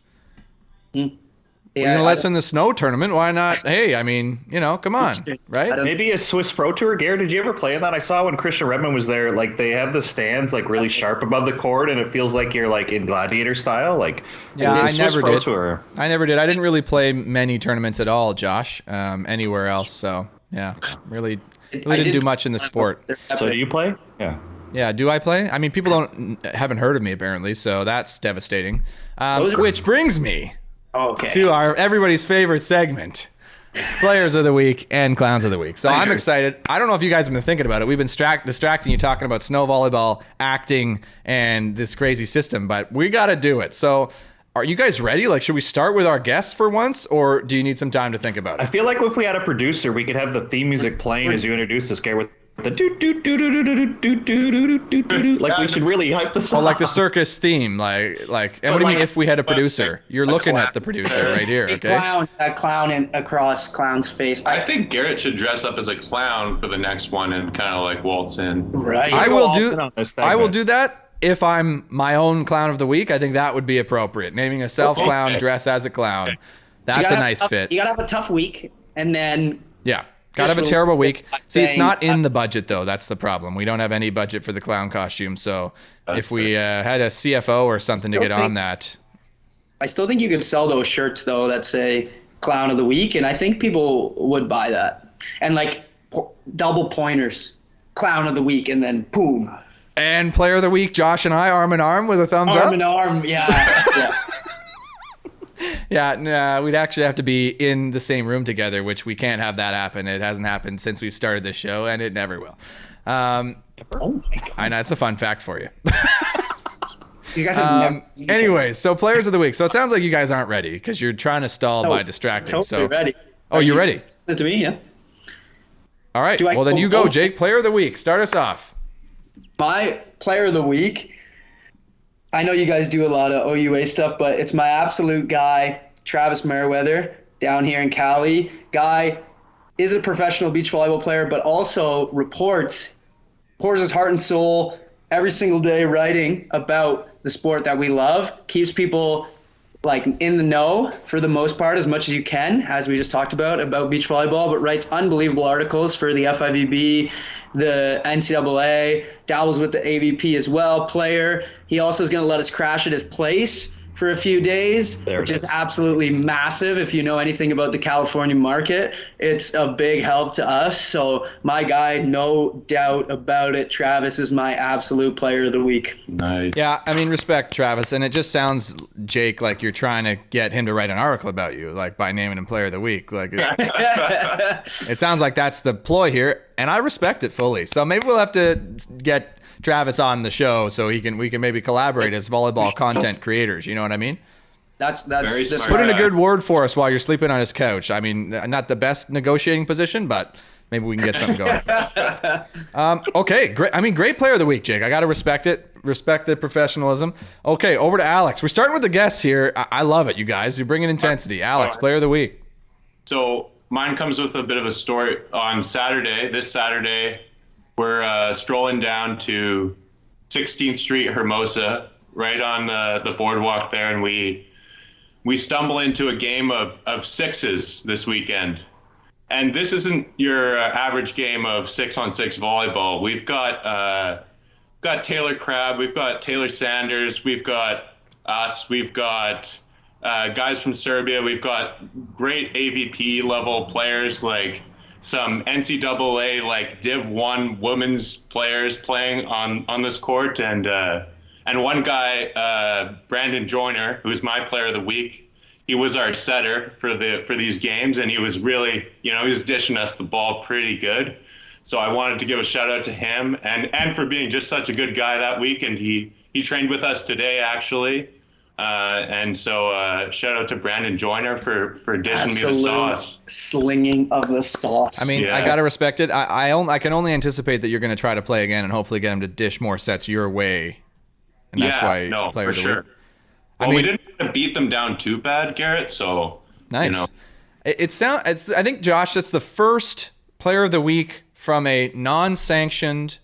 We're going to lessen the snow tournament. Why not? Hey, I mean, come on, right? Maybe a Swiss Pro Tour. Garrett, did you ever play in that? I saw when Christian Redmond was there, like they have the stands like really sharp above the court, and it feels like you're like in gladiator style. Like, yeah, I never did. Tour. I never did. I didn't really play many tournaments at all, Josh, anywhere else. So yeah, really didn't do much in the sport. So do you play? Yeah. Yeah, do I play? I mean, people haven't heard of me apparently, so that's devastating. Which brings me. To our everybody's favorite segment, Players of the Week and Clowns of the Week. So I'm excited. I don't know if you guys have been thinking about it. We've been distracting you talking about snow volleyball, acting, and this crazy system, but we got to do it. So are you guys ready? Like, should we start with our guests for once, or do you need some time to think about it? I feel like if we had a producer, we could have the theme music playing as you introduce this, Garrett, with the do do do do do do do do do do. Like we should really hype the song. Oh, like the circus theme, like. And what do you mean if we had a producer? You're looking at the producer right here, okay? A clown across clown's face. I think Garrett should dress up as a clown for the next one and kind of like waltz in. Right. I will do that if I'm my own clown of the week. I think that would be appropriate. Naming a self clown, dress as a clown. That's a nice fit. You gotta have a tough week, and then. Yeah. Gotta have a Just terrible week. See, it's saying- not in the budget, though. That's the problem. We don't have any budget for the clown costume. So if we had a CFO or something to Still get on think- that. I still think you could sell those shirts though that say Clown of the Week, and I think people would buy that. And like double pointers, Clown of the Week, and then boom, And player of the week, Josh and I, arm in arm with a thumbs arm up. in arm. Yeah, yeah. Yeah, nah, we'd actually have to be in the same room together, which we can't have that happen. It hasn't happened since we've started this show, and it never will. Oh my God. I know, it's a fun fact for you. You guys have never seen each other. Anyways, so players of the week. So it sounds like you guys aren't ready because you're trying to stall by distracting. Totally So, ready. oh, you're ready. Listen to me, yeah. All right. Do I Well, then go you go, both? Jake. Player of the week. Start us off. My player of the week, I know you guys do a lot of OUA stuff, but it's my absolute guy, Travis Merriweather, down here in Cali. Guy is a professional beach volleyball player, but also pours his heart and soul every single day writing about the sport that we love, keeps people like in the know for the most part as much as you can, as we just talked about beach volleyball, but writes unbelievable articles for the FIVB, the NCAA, dabbles with the AVP as well, player. He also is going to let us crash at his place for a few days, There it which is is. absolutely massive. If you know anything about the California market, it's a big help to us. So my guy, no doubt about it, Travis is my absolute player of the week. Nice. Yeah, I mean, respect, Travis. And it just sounds, Jake, like you're trying to get him to write an article about you, like by naming him player of the week. Like it sounds like that's the ploy here, and I respect it fully. So maybe we'll have to get Travis on the show so we can maybe collaborate as volleyball content creators. You know what I mean? That's Very just smart. Put in a good word for us while you're sleeping on his couch. I mean, not the best negotiating position, but maybe we can get something going. Okay, great. I mean, great player of the week, Jake. I got to respect it. Respect the professionalism. Okay, over to Alex. We're starting with the guests here. I love it, you guys. You're bringing intensity. Alex, player of the week. So mine comes with a bit of a story. On this Saturday, we're strolling down to 16th Street, Hermosa, right on the boardwalk there, and we stumble into a game of sixes this weekend. And this isn't your average game of 6-on-6 volleyball. We've got Taylor Crabb, we've got Taylor Sanders, we've got us, we've got guys from Serbia, we've got great AVP level players like some NCAA like Div 1 women's players playing on this court, and one guy, Brandon Joyner, who's my player of the week. He was our setter for these games, and he was really, he was dishing us the ball pretty good. So I wanted to give a shout out to him and for being just such a good guy that week. And he trained with us today, actually. And so shout out to Brandon Joyner for dishing me the sauce. Slinging of the sauce. I mean, Yeah. I got to respect it. I can only anticipate that you're going to try to play again and hopefully get him to dish more sets your way. And that's why player for of the sure. week. Well, mean- we didn't beat them down too bad, Garrett. So Nice. You know. I think, Josh, that's the first player of the week from a non-sanctioned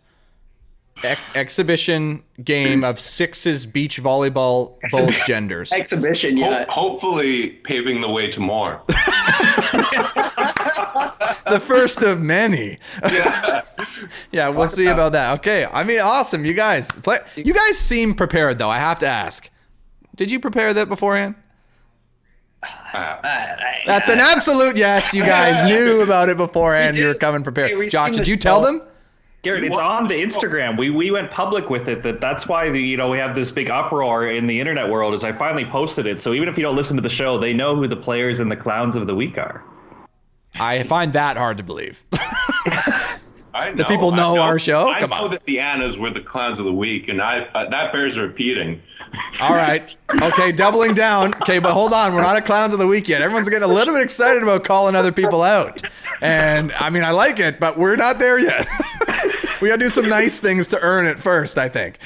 exhibition game of sixes beach volleyball, both genders. Exhibition, yeah. Hopefully paving the way to more. The first of many. Yeah. Yeah, we'll see about that. Okay, I mean, awesome. You guys seem prepared, though. I have to ask. Did you prepare that beforehand? That's an absolute yes. You guys knew about it beforehand. We You were did. coming prepared. Hey, we Josh, seen did the you tell show. them? Garrett, it's on the Instagram. We went public with it. That's why we have this big uproar in the internet world. Is I finally posted it, so even if you don't listen to the show, they know who the players and the clowns of the week are. I find that hard to believe. I know, people know our show? Come I know on. that the Annas were the clowns of the week, and that bears repeating. All right. Okay, doubling down. Okay, but hold on. We're not at Clowns of the Week yet. Everyone's getting a little bit excited about calling other people out. And, I mean, I like it, but we're not there yet. We got to do some nice things to earn it first, I think.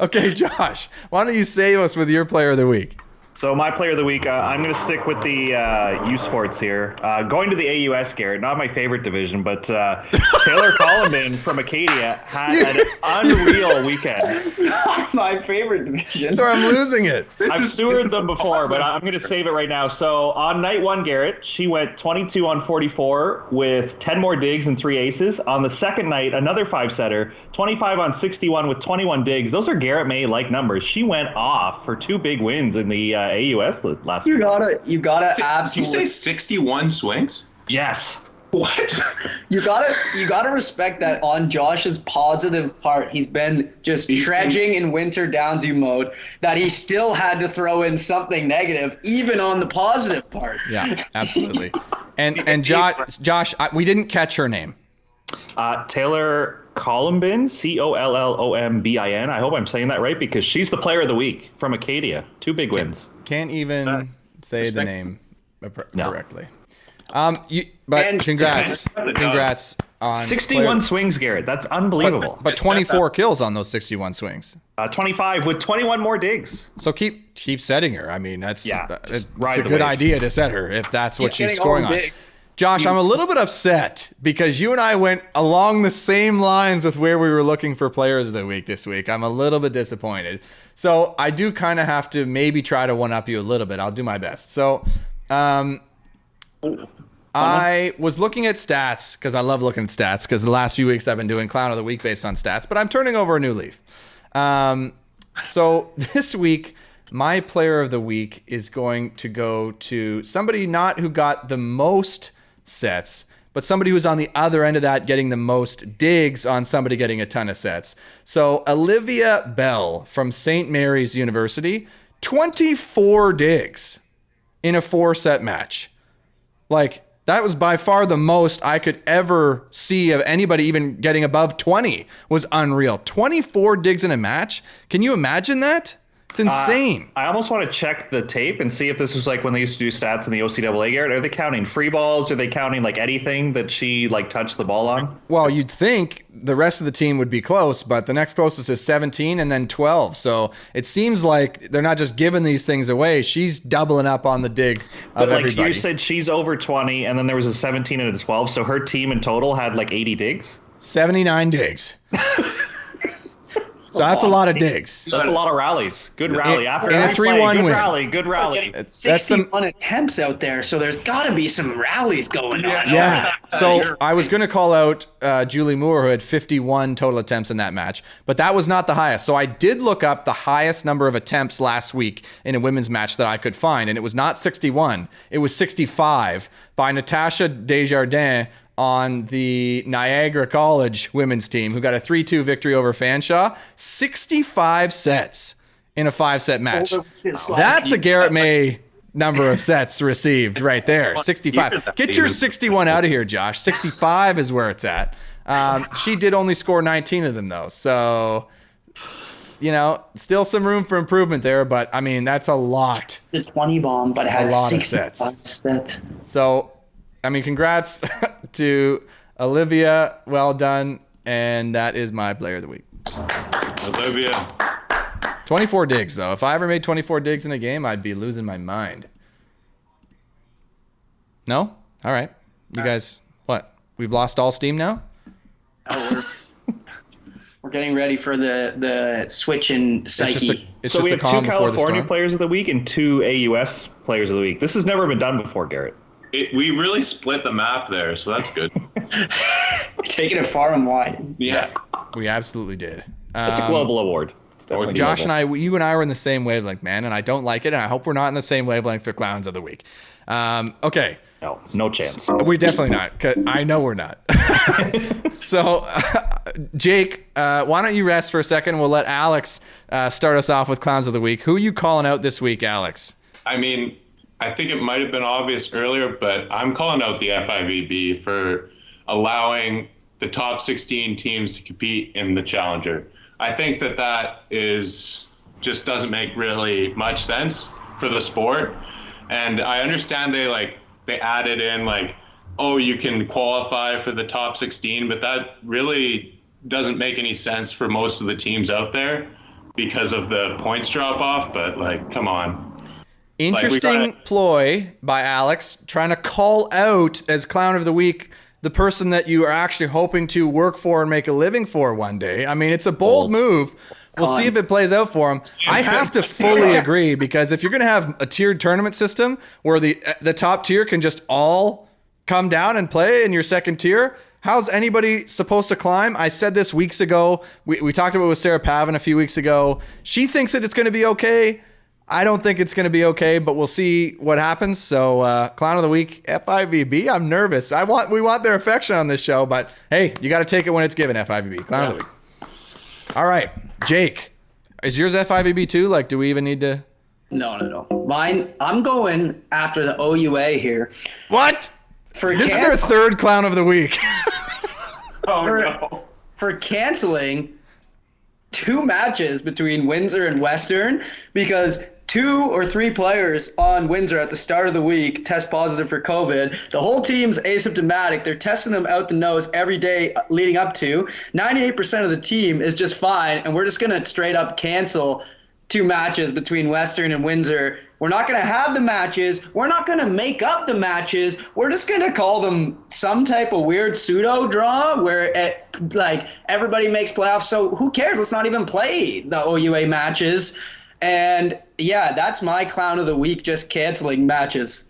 Okay, Josh, why don't you save us with your player of the week? So my player of the week, I'm going to stick with the U Sports here. Going to the AUS, Garrett, not my favorite division, but Taylor Colliman from Acadia had an unreal weekend. Not my favorite division. Sorry, I'm losing it. I've stewarded them before, awesome. but I'm going to save it right now. So on night one, Garrett, she went 22 on 44 with 10 more digs and 3 aces. On the second night, another 5-setter, 25 on 61 with 21 digs. Those are Garrett May-like numbers. She went off for 2 big wins in the AUS last You week. gotta Did you absolutely. say 61 swings? Yes. What? You gotta respect that on Josh's positive part. He's been just dredging in winter downsview mode. That he still had to throw in something negative, even on the positive part. Yeah, absolutely. And Josh, we didn't catch her name. Taylor Collimbin, Collombin. I hope I'm saying that right because she's the player of the week from Acadia. 2 big wins. Can't even say the respect. name No. correctly. Congrats on 61 swings, Garrett. That's unbelievable. but 24 kills on those 61 swings. 25 with 21 more digs. So keep setting her. I mean, it's Yeah, it's ride a the good wave. idea to set her if that's what she's Getting scoring all on. the bigs. Josh, I'm a little bit upset because you and I went along the same lines with where we were looking for players of the week this week. I'm a little bit disappointed. So I do kind of have to maybe try to one-up you a little bit. I'll do my best. So I was looking at stats because I love looking at stats because the last few weeks I've been doing Clown of the Week based on stats, but I'm turning over a new leaf. So this week, my player of the week is going to go to somebody not who got the most sets, but somebody who's on the other end of that getting the most digs on somebody getting a ton of sets. So Olivia Bell from St. Mary's University, 24 digs in a 4-set match. Like, that was by far the most I could ever see of anybody even getting above 20 was unreal. 24 digs in a match? Can you imagine that? It's insane. I almost want to check the tape and see if this was like when they used to do stats in the OCAA, Garrett. Are they counting free balls? Are they counting like anything that she like touched the ball on? Well, you'd think the rest of the team would be close, but the next closest is 17 and then 12. So it seems like they're not just giving these things away. She's doubling up on the digs of But like everybody. you said, she's over 20, and then there was a 17 and a 12. So her team in total had like 80 digs. 79 digs. So that's a lot of digs. That's a lot of rallies. Good rally. After in a that play, 3-1 good win. rally. Good rally. Getting That's 61 attempts out there, so there's got to be some rallies going on. Yeah. So I was going to call out Julie Moore, who had 51 total attempts in that match, but that was not the highest. So I did look up the highest number of attempts last week in a women's match that I could find, and it was not 61. It was 65 by Natasha Desjardins on the Niagara College women's team, who got a 3-2 victory over Fanshawe. 65 sets in a 5-set match. That's a Garrett May number of sets received right there. 65. Get your 61 out of here, Josh. 65 is where it's at. She did only score 19 of them, though. So, you know, still some room for improvement there. But, I mean, that's a lot. The 20 bomb, but it had A lot of 65 sets. So, I mean, congrats to Olivia. Well done. And that is my player of the week. Olivia. 24 digs, though. If I ever made 24 digs in a game, I'd be losing my mind. No? All right. You guys, what? We've lost all steam now? We're getting ready for the switch in psyche. It's So just we the have 2 calm before the California storm. players of the week and 2 AUS players of the week. This has never been done before, Garrett. We really split the map there, so that's good. Taking it far and wide. Yeah. We absolutely did. It's a global award. It's definitely Josh global. and you and I were in the same wavelength, man, and I don't like it, and I hope we're not in the same wavelength for Clowns of the Week. Okay. No chance. We definitely not. 'Cause I know we're not. So, Jake, why don't you rest for a second? We'll let Alex start us off with Clowns of the Week. Who are you calling out this week, Alex? I mean, I think it might have been obvious earlier, but I'm calling out the FIVB for allowing the top 16 teams to compete in the Challenger. I think that is just doesn't make really much sense for the sport. And I understand they added in oh, you can qualify for the top 16, but that really doesn't make any sense for most of the teams out there because of the points drop off. But come on. Interesting ploy by Alex, trying to call out as Clown of the Week the person that you are actually hoping to work for and make a living for one day. I mean, it's a bold move. We'll see if it plays out for him. I have to fully agree, because if you're going to have a tiered tournament system where the top tier can just all come down and play in your second tier, how's anybody supposed to climb? I said this weeks ago. We talked about it with Sarah Pavin a few weeks ago. She thinks that it's going to be okay. I don't think it's going to be okay, but we'll see what happens. So, Clown of the Week, FIVB. I'm nervous. We want their affection on this show, but hey, you got to take it when it's given, FIVB. Clown of the Week. All right, Jake, is yours FIVB too? Like, do we even need to? No. Mine, I'm going after the OUA here. What? This is their third Clown of the Week. For canceling 2 matches between Windsor and Western, because 2 or 3 players on Windsor at the start of the week test positive for COVID. The whole team's asymptomatic. They're testing them out the nose every day leading up to. 98% of the team is just fine, and we're just going to straight up cancel 2 matches between Western and Windsor. We're not going to have the matches. We're not going to make up the matches. We're just going to call them some type of weird pseudo draw where everybody makes playoffs. So who cares? Let's not even play the OUA matches. And yeah, that's my Clown of the Week, just canceling matches.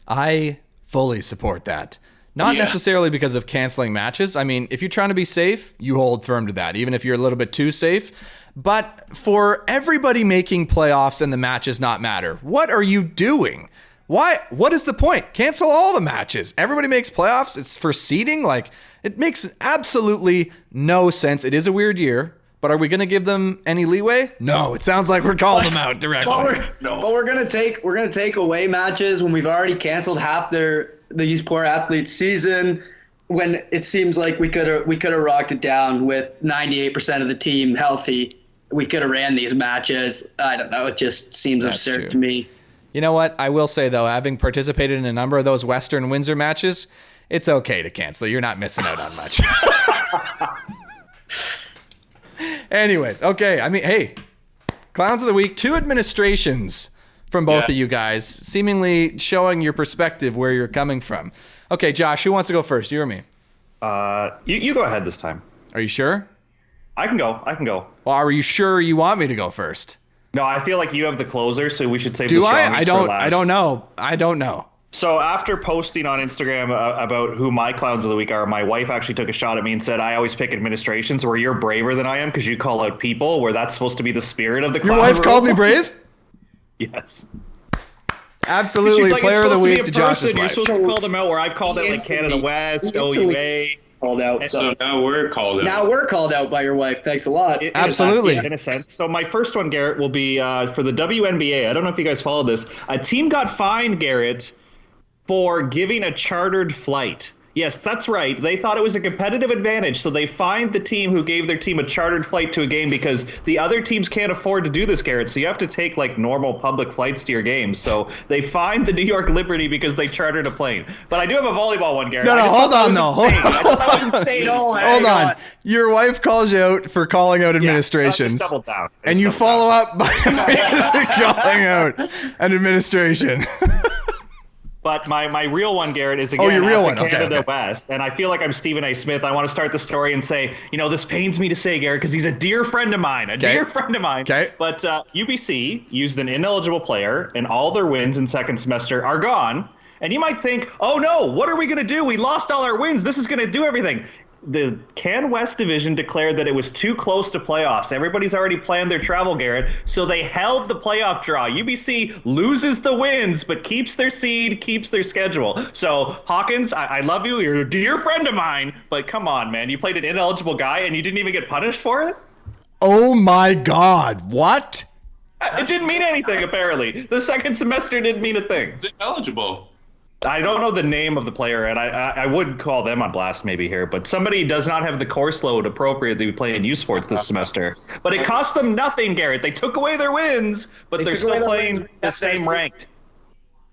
I fully support that. Not necessarily because of canceling matches. I mean, if you're trying to be safe, you hold firm to that, even if you're a little bit too safe. But for everybody making playoffs and the matches not matter, what are you doing? Why? What is the point? Cancel all the matches. Everybody makes playoffs. It's for seeding. Like, it makes absolutely no sense. It is a weird year. But are we going to give them any leeway? No, it sounds like we're calling them out directly. But we're going to take away matches when we've already canceled half these poor athletes' season. When it seems like we could have rocked it down with 98% of the team healthy, we could have ran these matches. I don't know. It just seems absurd to me. You know what? I will say though, having participated in a number of those Western Windsor matches, it's okay to cancel. You're not missing out on much. Anyways, okay. I mean, hey, Clowns of the Week, 2 administrations from both of you guys, seemingly showing your perspective where you're coming from. Okay, Josh, who wants to go first, you or me? You go ahead this time. Are you sure? I can go. Well, are you sure you want me to go first? No, I feel like you have the closer, so we should save the Do strongest I? for last. I don't know. So after posting on Instagram about who my Clowns of the Week are, my wife actually took a shot at me and said, I always pick administrations where you're braver than I am because you call out people, where that's supposed to be the spirit of the clown. Your wife called me brave? Yes. Absolutely. Like, Player of the Week to Josh's wife. You're supposed to call them out, where I've called it like Canada West, OUA. Called out. So now we're called out. Now we're called out by your wife. Thanks a lot. Absolutely. In a sense. So my first one, Garrett, will be for the WNBA. I don't know if you guys followed this. A team got fined, Garrett, for giving a chartered flight. Yes, that's right. They thought it was a competitive advantage, so they fined the team who gave their team a chartered flight to a game because the other teams can't afford to do this, Garrett. So you have to take like normal public flights to your games. So they fined the New York Liberty because they chartered a plane. But I do have a volleyball one, Garrett. No, hold on, though. Hold on. Your wife calls you out for calling out administrations. Double down. And you follow up by calling out an administration. But my real one, Garrett, is again Canada West. And I feel like I'm Stephen A. Smith. I want to start the story and say, this pains me to say, Garrett, because he's a dear friend of mine. Dear friend of mine. Okay. But UBC used an ineligible player, and all their wins in second semester are gone. And you might think, oh, no, what are we going to do? We lost all our wins. This is going to do everything. The Can West division declared that it was too close to playoffs. Everybody's already planned their travel, Garrett. So they held the playoff draw. UBC loses the wins, but keeps their seed, keeps their schedule. So, Hawkins, I love you. You're a dear friend of mine. But come on, man. You played an ineligible guy, and you didn't even get punished for it? Oh, my God. What? It didn't mean anything, apparently. The second semester didn't mean a thing. It's ineligible. I don't know the name of the player, and I would call them on blast maybe here, but somebody does not have the course load appropriate to play in U Sports this semester. But it cost them nothing, Garrett. They took away their wins, but they're still playing the same ranked.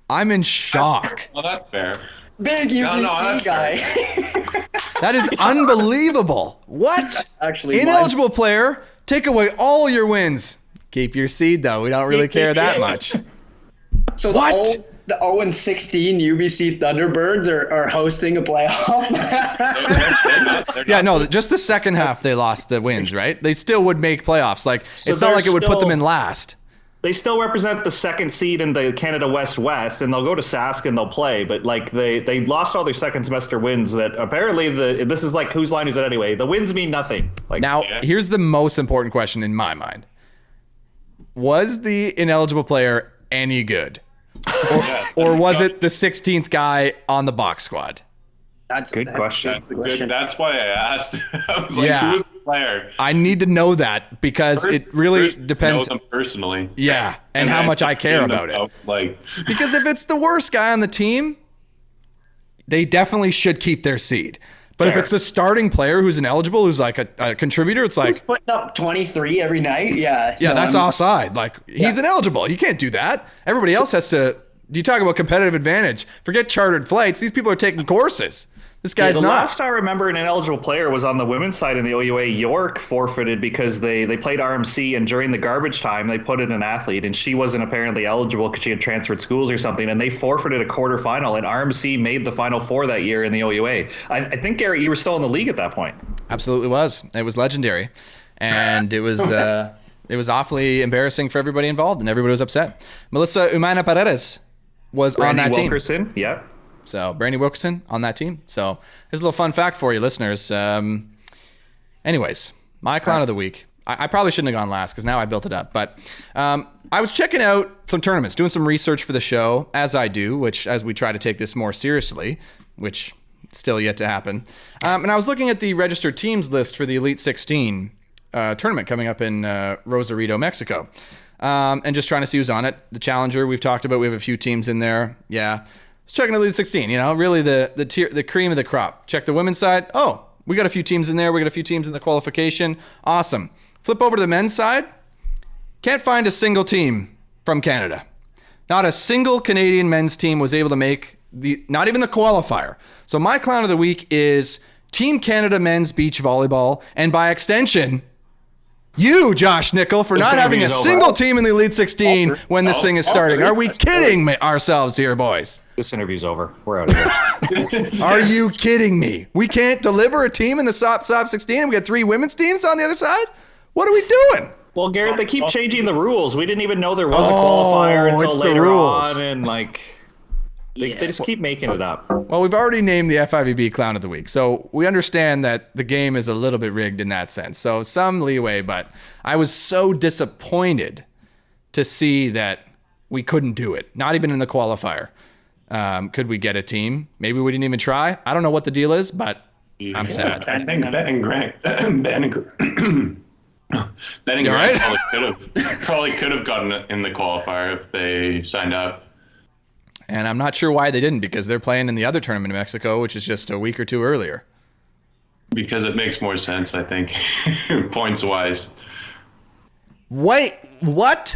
I'm in shock. Well, that's fair. Big UBC guy. That is unbelievable. What? Actually, ineligible player, take away all your wins. Keep your seed, though. We don't really care that much. So What? the 0-16 UBC Thunderbirds are hosting a playoff. They're Yeah, not- no, just the second half they lost the wins, right? They still would make playoffs. Like, it's not they're like it would put them still- in last. They still represent the second seed in the Canada West, and they'll go to Sask and they'll play. But like they lost all their second semester wins. That apparently this is like, whose line is it anyway? The wins mean nothing. Like Now, Yeah. here's the most important question in my mind. Was the ineligible player any good? Or was it the 16th guy on the box squad? That's Good question. That's the question. That's why I asked. I was like, Yeah. who's the player? I need to know that because it really depends. Know them personally. Yeah, and how then much I care seeing them about it. out, like, Because if it's the worst guy on the team, they definitely should keep their seed. But if Fair. it's the starting player who's ineligible, who's like a contributor, it's like, He's putting up 23 every night. Yeah. yeah, No, that's I'm- offside. Like, he's ineligible. You can't do that. Everybody else has to. You talk about competitive advantage. Forget chartered flights. These people are taking courses. This Yeah, guy's the not. last I remember an ineligible player was on the women's side in the OUA. York forfeited because they played RMC, and during the garbage time they put in an athlete, and she wasn't apparently eligible because she had transferred schools or something, and they forfeited a quarterfinal, and RMC made the Final Four that year in the OUA. I think, Gary, you were still in the league at that point. Absolutely was. It was legendary, and it was awfully embarrassing for everybody involved, and everybody was upset. Melissa Umana Paredes was on that team. Wilkerson, yeah. So Brandy Wilkerson on that team. So here's a little fun fact for you listeners. Anyways, my clown of the week. I probably shouldn't have gone last because now I built it up. But I was checking out some tournaments, doing some research for the show, as I do, which as we try to take this more seriously, which still yet to happen. And I was looking at the registered teams list for the Elite 16 tournament coming up in Rosarito, Mexico. And just trying to see who's on it. The Challenger, we've talked about. We have a few teams in there. Yeah. Let's check the Elite 16, really the cream of the crop. Check the women's side. Oh, we got a few teams in there. We got a few teams in the qualification. Awesome. Flip over to the men's side. Can't find a single team from Canada. Not a single Canadian men's team was able to make not even the qualifier. So my clown of the week is Team Canada Men's Beach Volleyball, and by extension, you, Josh Nickel, for not having a single team in the Elite 16 when this thing is starting. Are we kidding ourselves here, boys? This interview's over. We're out of here. Are you kidding me? We can't deliver a team in the SOP 16 and we got 3 women's teams on the other side? What are we doing? Well, Garrett, they keep changing the rules. We didn't even know there was a qualifier it's until the later rules. on, and they just keep making it up. Well, we've already named the FIVB Clown of the Week, so we understand that the game is a little bit rigged in that sense. So some leeway, but I was so disappointed to see that we couldn't do it. Not even in the qualifier. Could we get a team? Maybe we didn't even try. I don't know what the deal is, but I'm sad. I think Ben and Grant, Ben and You all Grant right? probably could have gotten in the qualifier if they signed up. And I'm not sure why they didn't, because they're playing in the other tournament in Mexico, which is just a week or two earlier. Because it makes more sense, I think, points wise. Wait, what?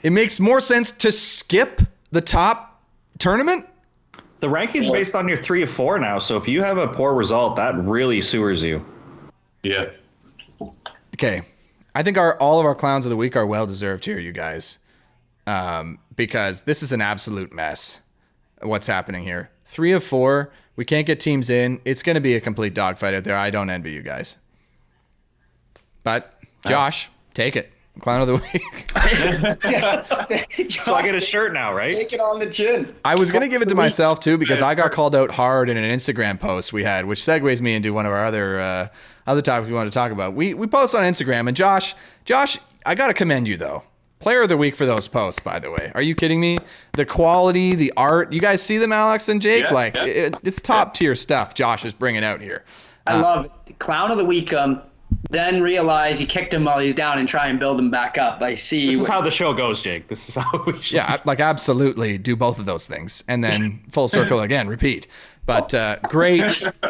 It makes more sense to skip the top tournament? The ranking's based on your 3 of 4 now, so if you have a poor result, that really sewers you. Yeah. Okay. I think all of our clowns of the week are well deserved here, you guys. Because this is an absolute mess. What's happening here? 3 of 4. We can't get teams in. It's going to be a complete dogfight out there. I don't envy you guys. But Josh, take it. Clown of the week. So I get a shirt now, right? Take it on the chin. I was going to give it to myself too, because I got called out hard in an Instagram post we had, which segues me into one of our other topics we want to talk about. We post on Instagram, and Josh, I got to commend you though. Player of the week for those posts, by the way. Are you kidding me? The quality, the art. You guys see them, Alex and Jake? Yeah, It's top tier stuff Josh is bringing out here. I love it. Clown of the week. Then realize he kicked him while he's down and try and build him back up. I see. This is how the show goes, Jake. This is how we should. Yeah, absolutely do both of those things. And then full circle again, repeat. But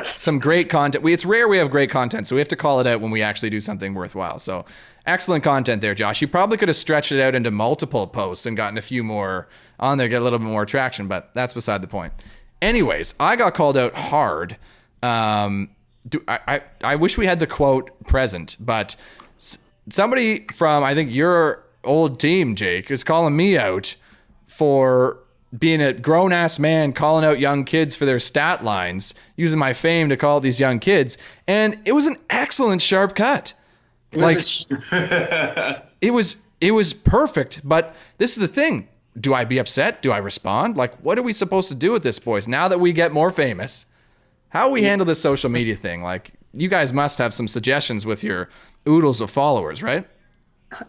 some great content. It's rare we have great content, so we have to call it out when we actually do something worthwhile. So excellent content there, Josh. You probably could have stretched it out into multiple posts and gotten a few more on there, get a little bit more traction, but that's beside the point. Anyways, I got called out hard. I wish we had the quote present, but somebody from, I think, your old team, Jake, is calling me out for being a grown-ass man calling out young kids for their stat lines, using my fame to call out these young kids, and it was an excellent sharp cut. Like, it was perfect, but this is the thing. Do I be upset? Do I respond? Like, what are we supposed to do with this, boys? Now that we get more famous, how we handle this social media thing? Like, you guys must have some suggestions with your oodles of followers, right?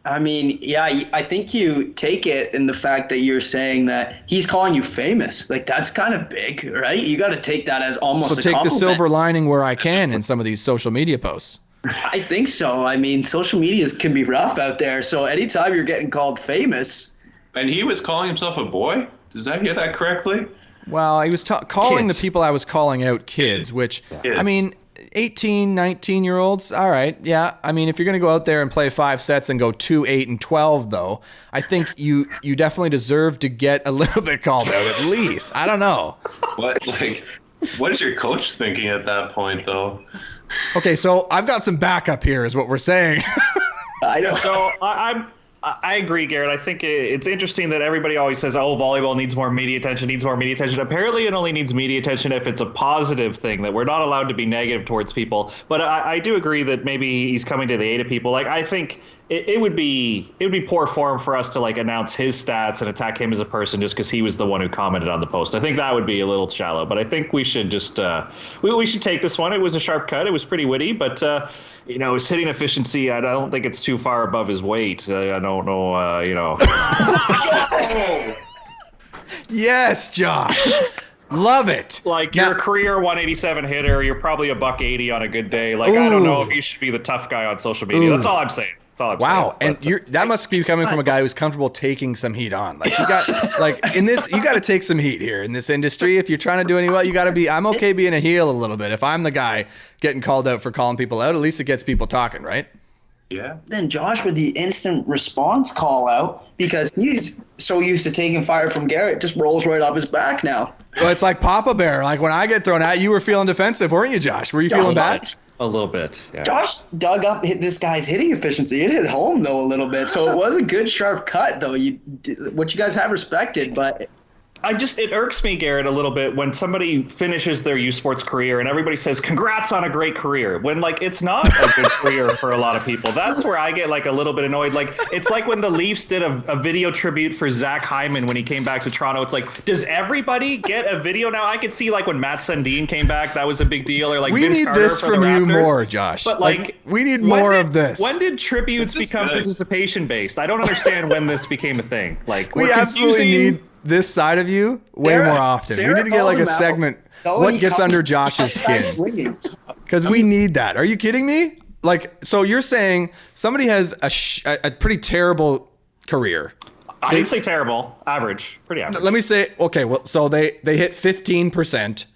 I mean, yeah, I think you take it in the fact that you're saying that he's calling you famous. Like, that's kind of big, right? You got to take that as almost So a take the compliment. silver lining where I can in some of these social media posts. I think so. I mean, social media can be rough out there. So anytime you're getting called famous. And he was calling himself a boy? Does I hear that correctly? Well, he was calling Kids. the people I was calling out kids, which, Kids. I mean, 18, 19-year-olds, all right, yeah. I mean, if you're going to go out there and play 5 sets and go 2, 8, and 12, though, I think you definitely deserve to get a little bit called out at least. I don't know. What is your coach thinking at that point, though? Okay, so I've got some backup here is what we're saying. I don't. So I agree, Garrett. I think it's interesting that everybody always says, oh, volleyball needs more media attention, Apparently it only needs media attention if it's a positive thing, that we're not allowed to be negative towards people. But I do agree that maybe he's coming to the aid of people. Like, I think it would be poor form for us to like announce his stats and attack him as a person just because he was the one who commented on the post. I think that would be a little shallow, but I think we should just we should take this one. It was a sharp cut. It was pretty witty, but his hitting efficiency, I don't think it's too far above his weight. I don't know, Yes, Josh. Love it. Like, Now- you're a career 187 hitter. You're probably a $180 on a good day. Like, I don't know Ooh. if you should be the tough guy on social media. Ooh. That's all I'm saying. Wow, and But, that must be coming from a guy who's comfortable taking some heat on. Like, you got like in this, you got to take some heat here in this industry. If you're trying to do any well, you got to be. I'm okay being a heel a little bit. If I'm the guy getting called out for calling people out, at least it gets people talking, right? Yeah. Then Josh with the instant response call out, because he's so used to taking fire from Garrett, just rolls right up his back now. Well, it's like Papa Bear. Like when I get thrown at, you were feeling defensive, weren't you, Josh? Were you feeling bad? a little bit. Yeah. Josh dug up this guy's hitting efficiency. It hit home though a little bit, so it was a good sharp cut though. What you guys have respected, but It irks me, Garrett, a little bit when somebody finishes their U Sports career and everybody says, congrats on a great career, when, like, it's not a good career for a lot of people. That's where I get, like, a little bit annoyed. Like, it's like when the Leafs did a video tribute for Zach Hyman when he came back to Toronto. It's like, does everybody get a video now? I could see, like, when Matt Sundin came back, that was a big deal. Or, like, We Vince need Carter this for from the you Raptors. more, Josh. But, like, we need when more did- of this. When did tributes This is become good. participation-based? I don't understand when this became a thing. Like, We we're absolutely confusing- need this side of you way Sarah- more often. Sarah We need to get calls like a him out. segment. though, What he gets comes- under Josh's skin? Because we need that. Are you kidding me? Like, so you're saying somebody has a pretty terrible career. I didn't say terrible. Average. Pretty average. Let me say, okay, well, so they hit 15%.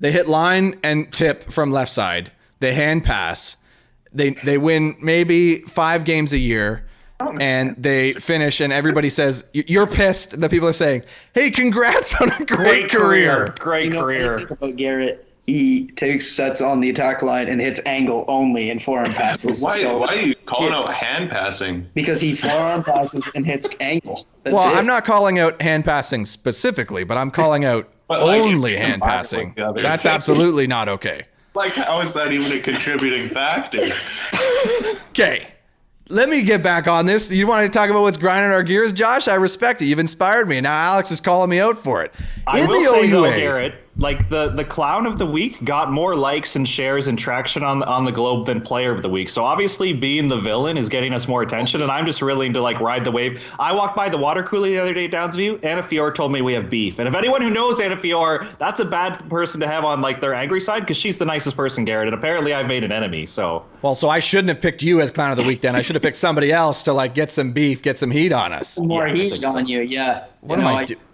They hit line and tip from left side. They hand pass. They win maybe 5 games a year. And they finish, and everybody says, "You're pissed." The people are saying, "Hey, congrats on a great career." Great career. Think about Garrett. He takes sets on the attack line and hits angle only in forearm passes. Why are you calling Yeah. out hand passing? Because he forearm passes and hits angle. That's Well, it. I'm not calling out hand passing specifically, but I'm calling out But, like, only if you hand combine it passing. with the other That's things. absolutely not okay. Like, how is that even a contributing factor? Okay. Let me get back on this. You want to talk about what's grinding our gears, Josh? I respect it. You've inspired me. Now Alex is calling me out for it. I In will the say, though, OUA, Garrett, like the clown of the week got more likes and shares and traction on the globe than player of the week. So obviously being the villain is getting us more attention, and I'm just willing to like ride the wave. I walked by the water cooler the other day at Downsview. Anna Fior told me we have beef. And if anyone who knows Anna Fior, that's a bad person to have on like their angry side, because she's the nicest person, Garrett. And apparently I've made an enemy. So so I shouldn't have picked you as clown of the week then. I should have picked somebody else to like get some beef, get some heat on us. more Yeah, I heat think so. on you. Yeah. What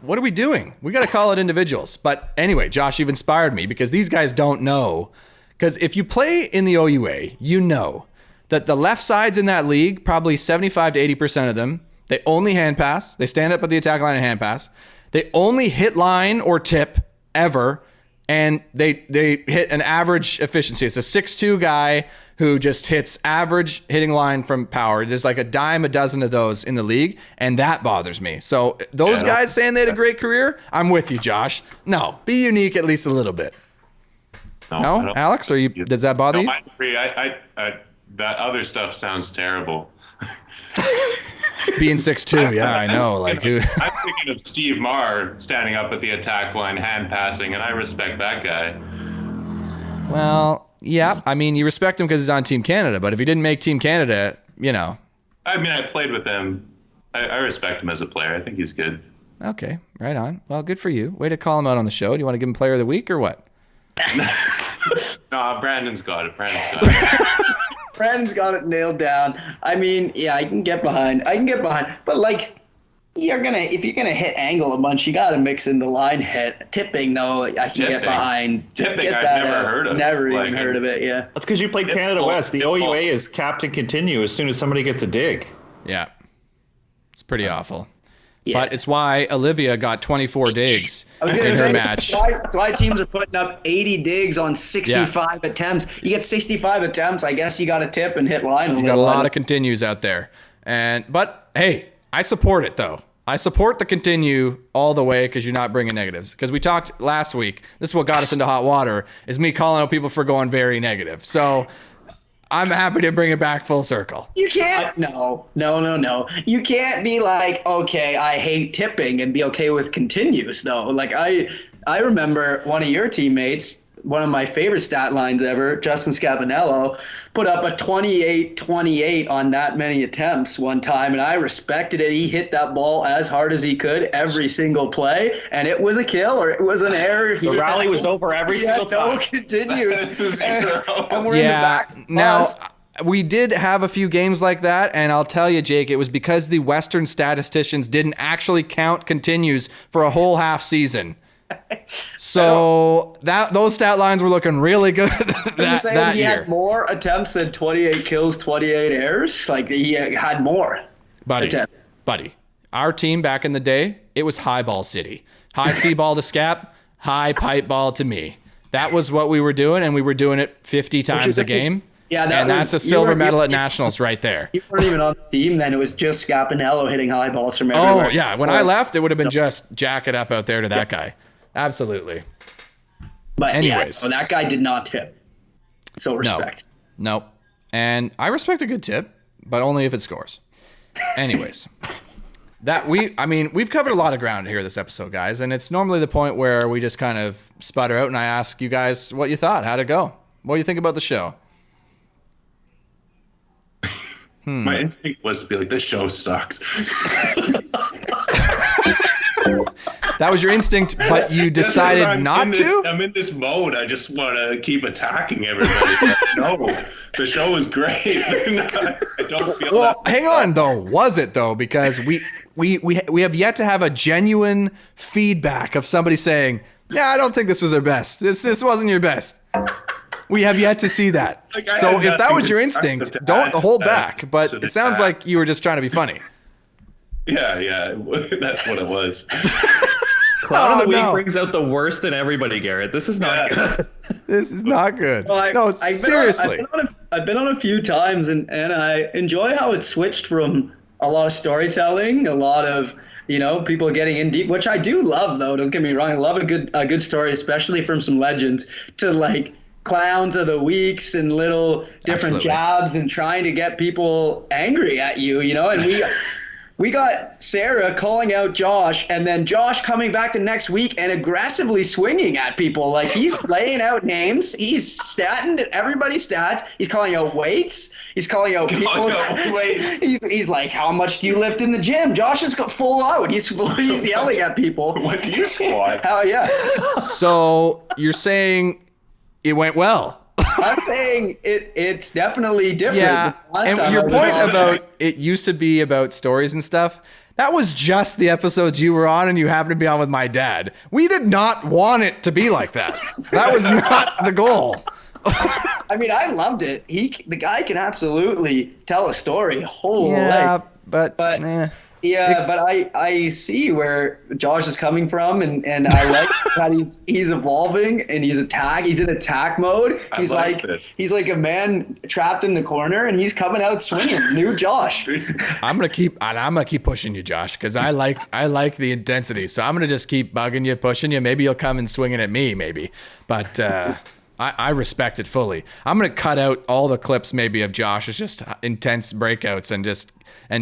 what are we doing? We got to call it individuals. But anyway, Josh, you've inspired me because these guys don't know. Because if you play in the OUA, you know that the left sides in that league, probably 75 to 80% of them, they only hand pass. They stand up at the attack line and hand pass. They only hit line or tip ever. And they hit an average efficiency. It's a 6'2" guy who just hits average hitting line from power. There's like a dime a dozen of those in the league, and that bothers me. So those guys saying they had a great career, I'm with you, Josh. No, be unique at least a little bit. No, Alex, does that bother you? I agree. That other stuff sounds terrible. Being 6'2", yeah, I know. Like who? I'm thinking of Steve Marr standing up at the attack line, hand passing, and I respect that guy. Well, yeah. I mean, you respect him because he's on Team Canada, but if he didn't make Team Canada, you know. I mean, I played with him. I respect him as a player. I think he's good. Okay, right on. Well, good for you. Way to call him out on the show. Do you want to give him Player of the Week or what? No, Brandon's got it. Brandon's got it nailed down. I mean, yeah, I can get behind. But like, if you're gonna hit angle a bunch, you gotta mix in the line hit. Tipping though, I can get behind. Tipping, I've never heard of. Never even heard of it. Yeah. That's because you played Canada West. The OUA is capped and continue as soon as somebody gets a dig. Yeah, it's pretty awful. Yeah. But it's why Olivia got 24 digs in her match. That's why teams are putting up 80 digs on 65 attempts. You get 65 attempts, I guess you got to tip and hit line. You got a lot of continues out there. But hey, I support it though. I support the continue all the way because you're not bringing negatives. Because we talked last week, this is what got us into hot water, is me calling out people for going very negative. So I'm happy to bring it back full circle. You can't. No. You can't be like, okay, I hate tipping and be okay with continues though. Like I remember one of your teammates, one of my favorite stat lines ever, Justin Scapanello, put up a 28-28 on that many attempts one time, and I respected it. He hit that ball as hard as he could every single play, and it was a kill or it was an error. The rally was over every single time. No continues. and we're in the back. Now, we did have a few games like that, and I'll tell you, Jake, it was because the Western statisticians didn't actually count continues for a whole half season. So those stat lines were looking really good that he year. Had more attempts than 28 kills, 28 errors. Like he had more attempts. Buddy, our team back in the day, it was high ball city. High C ball to Scap, high pipe ball to me. That was what we were doing, and we were doing it 50 times a game. Yeah, that's a silver medal at nationals right there. You weren't even on the team then. It was just Scapanello hitting high balls from everywhere. Oh, yeah. When I left, it would have been just jack it up out there to that guy. Absolutely. But anyways, so that guy did not tip. So respect. No. And I respect a good tip, but only if it scores. Anyways, we've covered a lot of ground here this episode, guys, and it's normally the point where we just kind of sputter out and I ask you guys what you thought. How'd it go? What do you think about the show? My instinct was to be like, this show sucks. That was your instinct, but you decided not to? I'm in this mode. I just want to keep attacking everybody. No, the show is great. I don't feel hang on, though. Was it, though? Because we have yet to have a genuine feedback of somebody saying, yeah, I don't think this was their best. This wasn't your best. We have yet to see that. So if that was your instinct, don't hold back. But it sounds like you were just trying to be funny. Yeah, that's what it was. Clown of the Week brings out the worst in everybody, Garrett. This is not good. This is not good. Well, seriously. I've been on a few times, and I enjoy how it switched from a lot of storytelling, a lot of people getting in deep, which I do love, though. Don't get me wrong. I love a good story, especially from some legends, to like clowns of the weeks and little different jabs and trying to get people angry at you, and we got Sarah calling out Josh, and then Josh coming back the next week and aggressively swinging at people. Like, he's laying out names. He's statting everybody's stats. He's calling out weights. He's calling out people. He's like, how much do you lift in the gym? Josh is full out. He's yelling at people. What do you squat? Hell yeah. So you're saying it went well. I'm saying it's definitely different. Yeah, and your point about it used to be about stories and stuff, that was just the episodes you were on and you happened to be on with my dad. We did not want it to be like that. That was not the goal. I mean, I loved it. The guy can absolutely tell a story. Yeah, but Yeah, but I see where Josh is coming from, and I like that he's evolving and he's in attack mode. He's he's like a man trapped in the corner, and he's coming out swinging. New Josh. I'm gonna keep pushing you, Josh, because I like the intensity. So I'm gonna just keep bugging you, pushing you. Maybe you'll come and swinging at me, maybe. But I respect it fully. I'm gonna cut out all the clips maybe of Josh's just intense breakouts and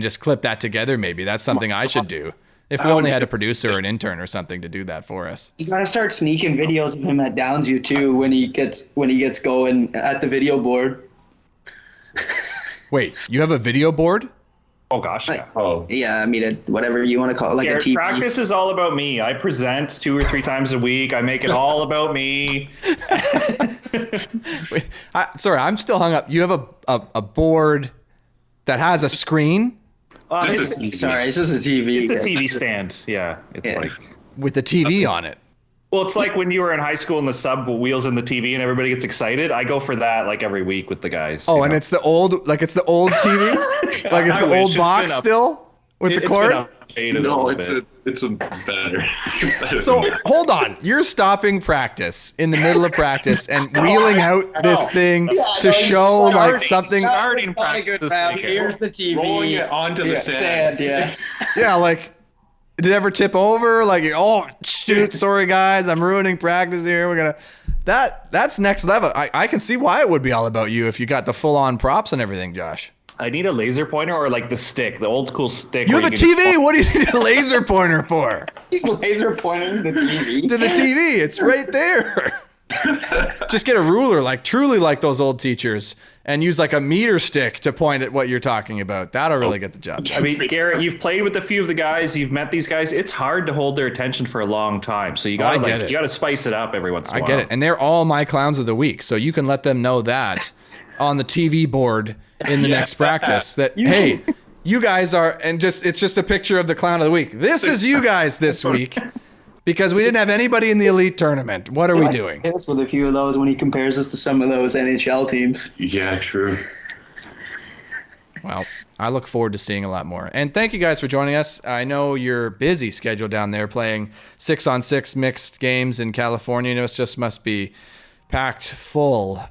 just clip that together. Maybe that's something I should do. If we only had a producer or an intern or something to do that for us. You gotta start sneaking videos of him at Downsview too when he gets going at the video board. Wait, you have a video board? Oh gosh. Yeah. Yeah, I mean, whatever you want to call it, like a TV. Practice is all about me. I present 2 or 3 times a week. I make it all about me. Wait, sorry, I'm still hung up. You have a board that has a screen? It's just a TV. It's a TV stand. Yeah. It's like with the TV on it. Well, it's like when you were in high school and the sub wheels in the TV and everybody gets excited. I go for that like every week with the guys. Oh, and it's the old TV? Like it's the old box still with the cord? No, it's a better. So hold on, you're stopping practice in the middle of practice and wheeling out this thing to show like something. Starting practice. Here's the TV. Rolling it onto the sand. Yeah. Yeah, like did it ever tip over? Like, oh shoot, sorry guys, I'm ruining practice here. That's next level. I can see why it would be all about you if you got the full on props and everything, Josh. I need a laser pointer or like the stick, the old school stick. You have a TV. What do you need a laser pointer for? He's laser pointing the TV. To the TV. It's right there. Just get a ruler, like truly like those old teachers, and use like a meter stick to point at what you're talking about. That'll really get the job done. I mean, Garrett, you've played with a few of the guys. You've met these guys. It's hard to hold their attention for a long time. So you gotta spice it up every once in a while. I get it, and they're all my clowns of the week. So you can let them know that on the TV board in the next practice that hey, you guys are, and it's just a picture of the clown of the week. This is you guys this week. Because we didn't have anybody in the elite tournament. What are we doing? Hit us with a few of those when he compares us to some of those NHL teams. Yeah, true. Well, I look forward to seeing a lot more. And thank you guys for joining us. I know you're busy schedule down there playing 6-on-6 mixed games in California. It just must be packed full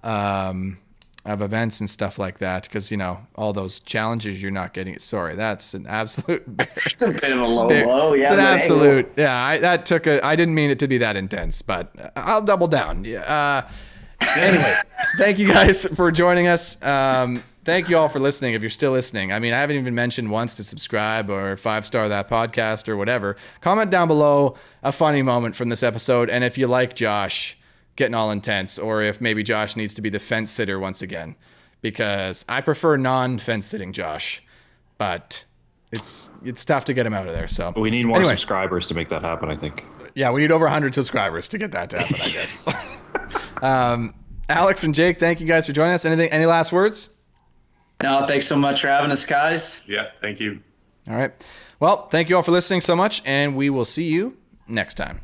of events and stuff like that because, all those challenges you're not getting. Sorry, that's an absolute... It's a bit of a low blow. Yeah, it's an absolute... Yeah, I didn't mean it to be that intense, but I'll double down. Anyway, thank you guys for joining us. Thank you all for listening if you're still listening. I mean, I haven't even mentioned once to subscribe or 5-star that podcast or whatever. Comment down below a funny moment from this episode, and if you like Josh getting all intense, or if maybe Josh needs to be the fence sitter once again, because I prefer non-fence sitting Josh, but it's tough to get him out of there. So we need more subscribers to make that happen, I think. Yeah, we need over 100 subscribers to get that to happen, I guess. Alex and Jake, thank you guys for joining us. Any last words? No, thanks so much for having us, guys. Yeah, thank you. All right. Well, thank you all for listening so much, and we will see you next time.